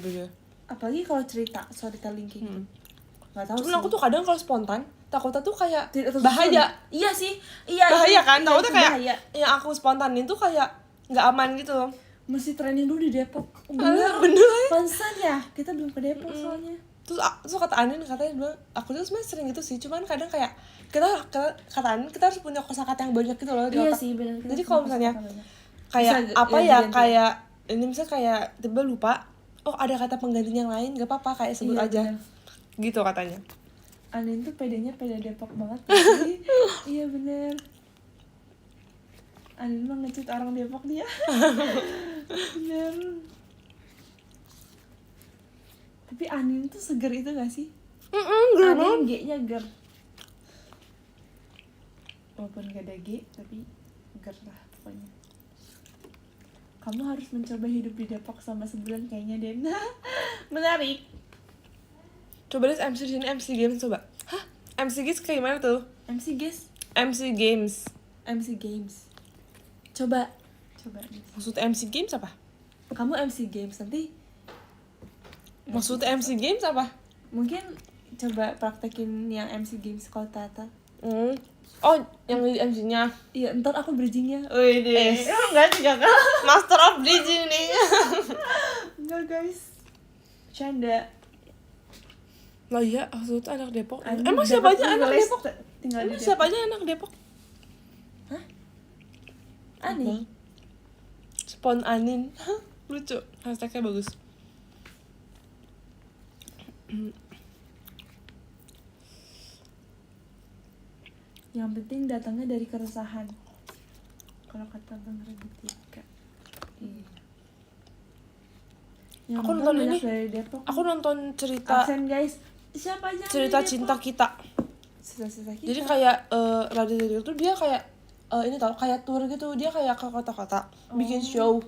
[SPEAKER 1] Apalagi kalau cerita storytelling kayak gitu. Nggak tahu
[SPEAKER 2] Cuman
[SPEAKER 1] sih.
[SPEAKER 2] aku tuh kadang kalau spontan takutnya tuh kayak
[SPEAKER 1] Tidak tersusun.
[SPEAKER 2] bahaya.
[SPEAKER 1] Iya sih. Iya.
[SPEAKER 2] Bahaya kan?
[SPEAKER 1] Iya,
[SPEAKER 2] Takutnya
[SPEAKER 1] itu
[SPEAKER 2] kayak
[SPEAKER 1] bahaya.
[SPEAKER 2] yang aku spontanin tuh kayak nggak aman gitu loh.
[SPEAKER 1] Mesti training dulu di Depok.
[SPEAKER 2] Bener.
[SPEAKER 1] Pantesan ya, kita belum ke Depok soalnya.
[SPEAKER 2] Terus kata Anin katanya bilang, aku tuh sebenarnya sering gitu sih, cuman kadang kayak kita kata Anin kita harus punya kosakata yang banyak gitu loh di
[SPEAKER 1] Iya
[SPEAKER 2] otak.
[SPEAKER 1] sih, benar.
[SPEAKER 2] Jadi kalau misalnya kayak
[SPEAKER 1] Bisa
[SPEAKER 2] apa
[SPEAKER 1] ganti-ganti.
[SPEAKER 2] ya, kayak ini misalnya kayak tiba lupa, oh ada kata pengganti yang lain, gak apa-apa kayak sebut
[SPEAKER 1] Iya,
[SPEAKER 2] aja.
[SPEAKER 1] bener.
[SPEAKER 2] Gitu katanya.
[SPEAKER 1] Anin tuh pedenya pede Depok banget. Iya bener. Anin mah ngecut orang Depok dia. Bener. Tapi Anin tuh seger itu gak sih?
[SPEAKER 2] Ger banget.
[SPEAKER 1] Anin G-nya ger. Walaupun gak ada G, tapi ger lah pokoknya. Kamu harus mencoba hidup di Depok selama sebulan kayaknya, Den. Menarik.
[SPEAKER 2] Coba deh MC di sini, MC Games coba. Hah? MC Games kayak gimana tuh?
[SPEAKER 1] MC guys,
[SPEAKER 2] MC Games.
[SPEAKER 1] MC Games. Coba.
[SPEAKER 2] Maksud MC Games apa?
[SPEAKER 1] Kamu MC Games nanti
[SPEAKER 2] Maksud MC Games apa?
[SPEAKER 1] mungkin coba praktekin yang MC Games kalau Tata.
[SPEAKER 2] Oh, yang di MC-nya.
[SPEAKER 1] Iya, ntar aku bridgingnya. Wih deh.
[SPEAKER 2] Eh.
[SPEAKER 1] Emang enggak sih kakak?
[SPEAKER 2] Master of Bridging nih.
[SPEAKER 1] Enggak guys. Canda.
[SPEAKER 2] Lah iya, aku tuh anak Depok.
[SPEAKER 1] Aduh,
[SPEAKER 2] Emang siapa aja anak
[SPEAKER 1] les
[SPEAKER 2] Depok?
[SPEAKER 1] tinggal di
[SPEAKER 2] Emang
[SPEAKER 1] Depok.
[SPEAKER 2] siapa aja anak Depok?
[SPEAKER 1] Ani.
[SPEAKER 2] Spon Anin. Lucu. Hashtagnya bagus.
[SPEAKER 1] Yang penting datangnya dari keresahan. Kalau kata Bang Raditya. Iya. Yang
[SPEAKER 2] Aku
[SPEAKER 1] nonton
[SPEAKER 2] nonton
[SPEAKER 1] banyak
[SPEAKER 2] ini.
[SPEAKER 1] dari Depok.
[SPEAKER 2] Aku nonton cerita
[SPEAKER 1] Absen guys. Siapa aja?
[SPEAKER 2] cerita
[SPEAKER 1] dari
[SPEAKER 2] cinta
[SPEAKER 1] Depok?
[SPEAKER 2] kita.
[SPEAKER 1] Cerita kita.
[SPEAKER 2] Jadi kayak Raditya itu dia kayak ini tau kayak tour gitu, dia kayak ke kota-kota bikin show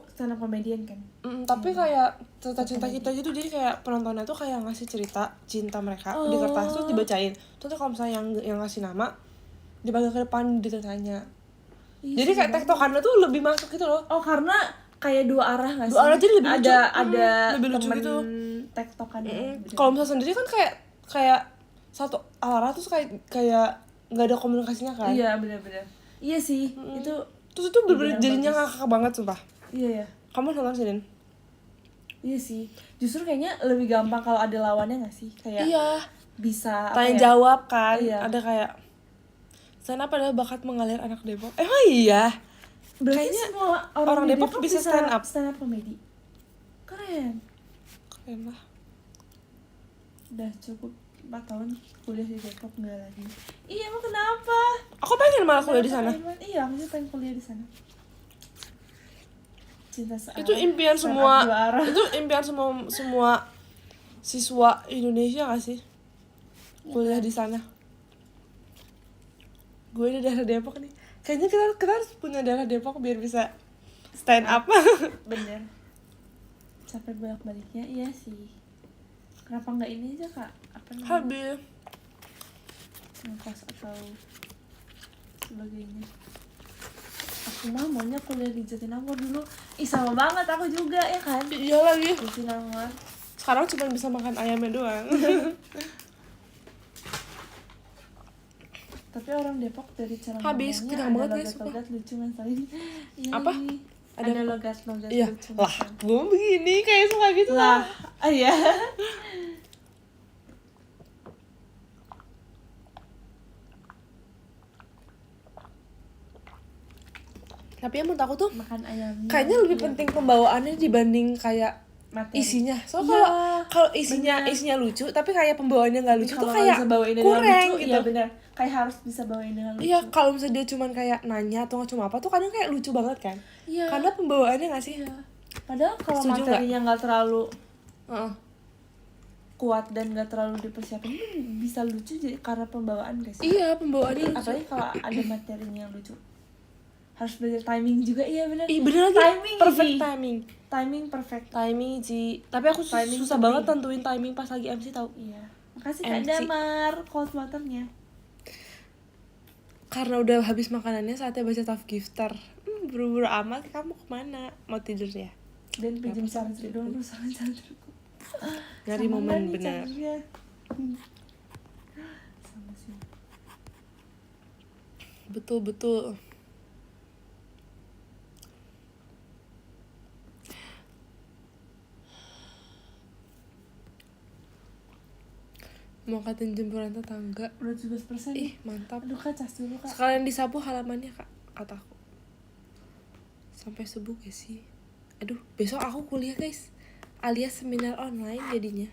[SPEAKER 1] stand up comedian kan.
[SPEAKER 2] tapi kayak cerita cinta kita gitu, jadi kayak penontonnya tuh kayak ngasih cerita cinta mereka di kertas tuh dibacain, terus kalau misalnya yang ngasih nama dipanggil ke depan ditanya.
[SPEAKER 1] Ih,
[SPEAKER 2] Jadi kayak tektokannya tuh lebih masuk gitu loh.
[SPEAKER 1] Oh, karena kayak dua arah nggak sih?
[SPEAKER 2] Dua arah, jadi lebih lucu.
[SPEAKER 1] Ada
[SPEAKER 2] Lebih lucu
[SPEAKER 1] temen
[SPEAKER 2] gitu.
[SPEAKER 1] tektokan.
[SPEAKER 2] Kalau misalnya sendiri kan kayak satu arah terus kayak nggak ada komunikasinya kan.
[SPEAKER 1] Iya, benar-benar. Iya sih, itu
[SPEAKER 2] Terus itu bener-bener
[SPEAKER 1] Bener
[SPEAKER 2] jadinya
[SPEAKER 1] bagus.
[SPEAKER 2] ngakak banget sumpah.
[SPEAKER 1] iya ya.
[SPEAKER 2] Kamu nonton sih, Din?
[SPEAKER 1] Iya sih. Justru kayaknya lebih gampang kalau ada lawannya nggak sih? Kayak
[SPEAKER 2] Iya.
[SPEAKER 1] bisa
[SPEAKER 2] Tanya jawab kan.
[SPEAKER 1] Iya.
[SPEAKER 2] Ada kayak stand up adalah bakat mengalir anak Depok. Emang iya?
[SPEAKER 1] Berarti
[SPEAKER 2] Kayaknya
[SPEAKER 1] semua
[SPEAKER 2] orang
[SPEAKER 1] di
[SPEAKER 2] Depok bisa stand up.
[SPEAKER 1] Stand up comedy. Keren.
[SPEAKER 2] Keren lah.
[SPEAKER 1] Udah cukup 4 tahun kuliah di Depok, nggak lagi. Iya, emang kenapa?
[SPEAKER 2] Aku pengen malah kuliah di sana.
[SPEAKER 1] Kenapa, Aiman? Iya, aku juga pengen kuliah di sana. Cinta searah.
[SPEAKER 2] Itu impian
[SPEAKER 1] stand up
[SPEAKER 2] semua.
[SPEAKER 1] dua arah.
[SPEAKER 2] Itu impian semua siswa Indonesia gak sih? Kuliah di sana. Gue di daerah Depok nih. Kayaknya kita harus punya daerah Depok biar bisa stand up.
[SPEAKER 1] Bener. Capek bolak-baliknya, iya sih. Kenapa nggak ini aja kak? Apa namanya?
[SPEAKER 2] Habis.
[SPEAKER 1] Ngekos atau sebagainya. Aku mah maunya kuliah di Jatinangor dulu. Ih, sama banget aku juga ya kan.
[SPEAKER 2] Iya lagi.
[SPEAKER 1] Jatinangor.
[SPEAKER 2] Sekarang cuma bisa makan ayamnya doang.
[SPEAKER 1] Tapi orang Depok dari cara
[SPEAKER 2] Habis,
[SPEAKER 1] ngomongnya
[SPEAKER 2] kenyang
[SPEAKER 1] ada
[SPEAKER 2] banget, guys,
[SPEAKER 1] logat-logat lucu ngeselin. Iya
[SPEAKER 2] Apa?
[SPEAKER 1] lagi.
[SPEAKER 2] Ada-
[SPEAKER 1] Ada logat-logat
[SPEAKER 2] Iya.
[SPEAKER 1] lucu.
[SPEAKER 2] Lah,
[SPEAKER 1] ngeselin.
[SPEAKER 2] gue begini kayak suka gitu
[SPEAKER 1] Lah,
[SPEAKER 2] lah.
[SPEAKER 1] iya.
[SPEAKER 2] Tapi yang menurut aku tuh
[SPEAKER 1] Makan ayamnya.
[SPEAKER 2] kayaknya lebih
[SPEAKER 1] Iya.
[SPEAKER 2] penting pembawaannya dibanding kayak
[SPEAKER 1] Materi.
[SPEAKER 2] isinya. So
[SPEAKER 1] Iya,
[SPEAKER 2] kalau isinya
[SPEAKER 1] bener.
[SPEAKER 2] isinya lucu tapi kayak pembawaannya nggak lucu tuh
[SPEAKER 1] Kalau
[SPEAKER 2] kayak
[SPEAKER 1] bisa bawain dengan
[SPEAKER 2] kurang
[SPEAKER 1] lucu,
[SPEAKER 2] gitu.
[SPEAKER 1] Iya benar. Kayak harus bisa bawain dengan lucu.
[SPEAKER 2] Iya, kalau misalnya dia cuman kayak nanya atau nggak cuma apa tuh kadang kayak lucu banget kan.
[SPEAKER 1] Iya.
[SPEAKER 2] Karena pembawaannya nggak sih?
[SPEAKER 1] Iya. Padahal kalau
[SPEAKER 2] Setuju
[SPEAKER 1] materinya nggak terlalu
[SPEAKER 2] Heeh.
[SPEAKER 1] kuat dan gak terlalu dipersiapin ini bisa lucu jadi karena pembawaan guys.
[SPEAKER 2] Iya, pembawaannya lucu.
[SPEAKER 1] Apalagi kalau ada materinya yang lucu. Harus belajar timing juga, iya benar.
[SPEAKER 2] Ih, bener lagi.
[SPEAKER 1] Timing
[SPEAKER 2] Perfect
[SPEAKER 1] Ji.
[SPEAKER 2] timing.
[SPEAKER 1] Timing perfect.
[SPEAKER 2] Timing, Ji. Tapi aku
[SPEAKER 1] Timing
[SPEAKER 2] susah
[SPEAKER 1] penting.
[SPEAKER 2] banget tentuin timing pas lagi MC tau.
[SPEAKER 1] Iya. Makasih Kak
[SPEAKER 2] MC.
[SPEAKER 1] Damar cold waternya.
[SPEAKER 2] Karena udah habis makanannya saatnya baca tough gifter. Buru-buru amat, kamu kemana? Mau tidur ya?
[SPEAKER 1] Dan pinjam charger dong, rusak chargerku.
[SPEAKER 2] Nyari
[SPEAKER 1] Sama
[SPEAKER 2] momen
[SPEAKER 1] nggak nih
[SPEAKER 2] bener.
[SPEAKER 1] chargernya? Sama sih.
[SPEAKER 2] Betul. Mau katain jempuran tetangga.
[SPEAKER 1] Udah 17%.
[SPEAKER 2] Ih, mantap.
[SPEAKER 1] Aduh Kak, cas dulu Kak.
[SPEAKER 2] Sekalian disapu halamannya, Kak, kataku. Sampai subuh gak sih? Aduh, besok aku kuliah, guys. Alias seminar online jadinya.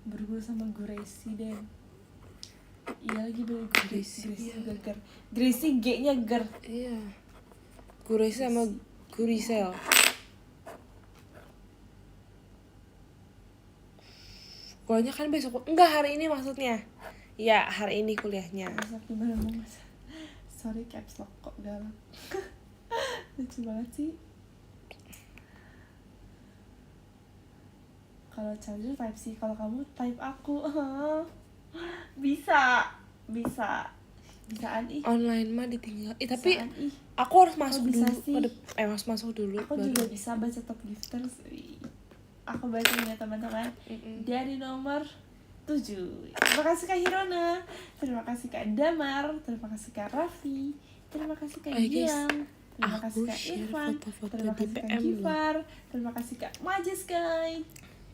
[SPEAKER 1] Buru-buru sama Gracie dan iya lagi beli
[SPEAKER 2] Gracie,
[SPEAKER 1] Gracie
[SPEAKER 2] iya.
[SPEAKER 1] juga ger. Gracie G-nya ger.
[SPEAKER 2] Iya. Guresi sama Gurisel. Kuliahnya kan besok. Enggak, hari ini maksudnya. Ya, hari ini kuliahnya.
[SPEAKER 1] Masak gimana mau masak? Sorry caps lock kok galak. Lucu banget sih. Kalau charger type C, kalau kamu type aku. Bisaan ih.
[SPEAKER 2] Online mah ditinggal. Tapi
[SPEAKER 1] Bisaan ih.
[SPEAKER 2] aku harus masuk
[SPEAKER 1] bisa
[SPEAKER 2] dulu.
[SPEAKER 1] sih?
[SPEAKER 2] Harus masuk dulu.
[SPEAKER 1] Aku juga bisa baca top gifters. Aku bacain ya teman-teman. Dari nomor 7. Terima kasih Kak Hirona. Terima kasih Kak Damar. Terima kasih Kak Raffi. Terima kasih Kak
[SPEAKER 2] Guys,
[SPEAKER 1] Gilang. Terima kasih
[SPEAKER 2] aku
[SPEAKER 1] Kak
[SPEAKER 2] share
[SPEAKER 1] Irfan.
[SPEAKER 2] foto-foto
[SPEAKER 1] Terima
[SPEAKER 2] di
[SPEAKER 1] kasih Kak
[SPEAKER 2] PM loh.
[SPEAKER 1] Gifar. Terima kasih Kak Majes guys.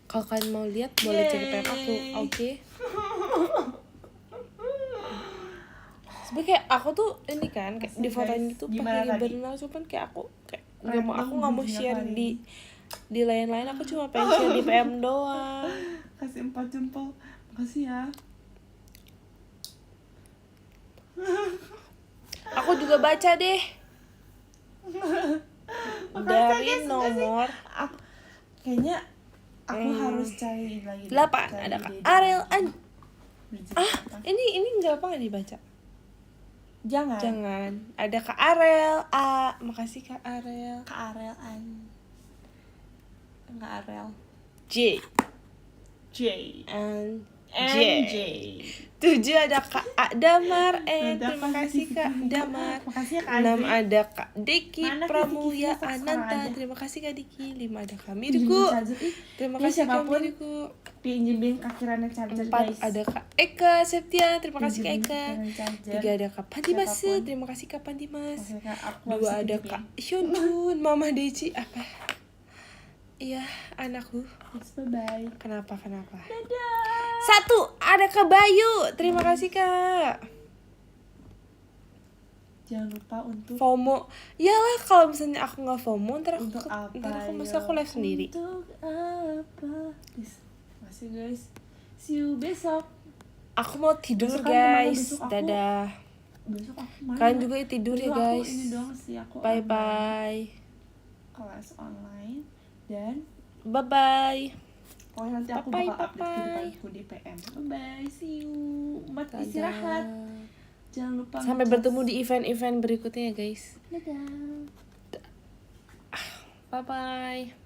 [SPEAKER 2] Kalau kalian mau lihat boleh cek PM aku,
[SPEAKER 1] Yeay.
[SPEAKER 2] oke? Sebenernya kayak aku tuh ini kan kayak
[SPEAKER 1] Asik,
[SPEAKER 2] di fotoin
[SPEAKER 1] guys.
[SPEAKER 2] gitu
[SPEAKER 1] Gimana
[SPEAKER 2] pakai
[SPEAKER 1] tadi?
[SPEAKER 2] berenang, cuman kayak aku kayak
[SPEAKER 1] Random
[SPEAKER 2] aku nggak mau
[SPEAKER 1] bijinya
[SPEAKER 2] share
[SPEAKER 1] paling.
[SPEAKER 2] di lain-lain, aku cuma pengen share di PM doang.
[SPEAKER 1] Kasih 4 jempol. Makasih ya.
[SPEAKER 2] Aku juga baca deh dari
[SPEAKER 1] guys,
[SPEAKER 2] nomor
[SPEAKER 1] Aku, kayaknya aku harus cari lagi.
[SPEAKER 2] 8
[SPEAKER 1] Cari
[SPEAKER 2] ada Kak
[SPEAKER 1] ide.
[SPEAKER 2] Ariel
[SPEAKER 1] Bridget
[SPEAKER 2] ah
[SPEAKER 1] apa?
[SPEAKER 2] ini nggak apa nggak dibaca.
[SPEAKER 1] Jangan.
[SPEAKER 2] Ada Kak Ariel A, makasih Kak Ariel.
[SPEAKER 1] Kak Arel an. Kak Arel.
[SPEAKER 2] J
[SPEAKER 1] J.
[SPEAKER 2] and
[SPEAKER 1] N
[SPEAKER 2] J.
[SPEAKER 1] J.
[SPEAKER 2] 7 ada Kak A Damar,
[SPEAKER 1] Nada
[SPEAKER 2] terima kasih Kak Damar.
[SPEAKER 1] Makasih ya Kak
[SPEAKER 2] 6
[SPEAKER 1] Azri.
[SPEAKER 2] ada Kak Diki
[SPEAKER 1] Mana Kak
[SPEAKER 2] Pramuya
[SPEAKER 1] Diki? Sekarang
[SPEAKER 2] Ananta,
[SPEAKER 1] aja.
[SPEAKER 2] terima kasih Kak Diki. 5 ada Kak
[SPEAKER 1] Pinjemin
[SPEAKER 2] Mirku,
[SPEAKER 1] charger. Ih,
[SPEAKER 2] terima
[SPEAKER 1] ih,
[SPEAKER 2] kasih Kak
[SPEAKER 1] siapapun
[SPEAKER 2] Mirku.
[SPEAKER 1] pinjemin kakirannya charger
[SPEAKER 2] 4
[SPEAKER 1] guys.
[SPEAKER 2] ada Kak Eka Septia, terima kasih Kak
[SPEAKER 1] Pinjemin
[SPEAKER 2] Eka.
[SPEAKER 1] kakiran charger.
[SPEAKER 2] 3 ada Kak Pandimas,
[SPEAKER 1] Siapapun.
[SPEAKER 2] terima kasih Kak Pandimas.
[SPEAKER 1] Oke, Kak, aku
[SPEAKER 2] 2
[SPEAKER 1] bisa
[SPEAKER 2] ada
[SPEAKER 1] pinjemin.
[SPEAKER 2] Kak Hyunjun, Mama Deci apa? Iya, anakku.
[SPEAKER 1] Yes, bye-bye.
[SPEAKER 2] Kenapa?
[SPEAKER 1] Dadah.
[SPEAKER 2] 1 ada Kak Bayu, terima kasih Kak.
[SPEAKER 1] Jangan lupa untuk
[SPEAKER 2] FOMO, iyalah kalau misalnya aku nggak FOMO ntar
[SPEAKER 1] untuk apa?
[SPEAKER 2] masa aku live sendiri.
[SPEAKER 1] Untuk apa? Please. Masih guys. See you besok.
[SPEAKER 2] Aku mau tidur
[SPEAKER 1] Besok kan kemana?
[SPEAKER 2] guys,
[SPEAKER 1] Besok aku-
[SPEAKER 2] dadah.
[SPEAKER 1] Besok aku mana?
[SPEAKER 2] Kalian juga tidur ya
[SPEAKER 1] Besok
[SPEAKER 2] guys.
[SPEAKER 1] Aku ini doang sih aku.
[SPEAKER 2] Bye
[SPEAKER 1] online.
[SPEAKER 2] bye,
[SPEAKER 1] Kelas online dan
[SPEAKER 2] bye bye.
[SPEAKER 1] pokoknya nanti aku
[SPEAKER 2] Bye-bye,
[SPEAKER 1] bakal update
[SPEAKER 2] bye-bye.
[SPEAKER 1] kehidupanku di PM. Bye bye. See you. Umat
[SPEAKER 2] Dadah.
[SPEAKER 1] istirahat. Jangan lupa
[SPEAKER 2] Sampai
[SPEAKER 1] ngecas.
[SPEAKER 2] bertemu di event-event berikutnya ya guys.
[SPEAKER 1] Dadah.
[SPEAKER 2] Bye bye.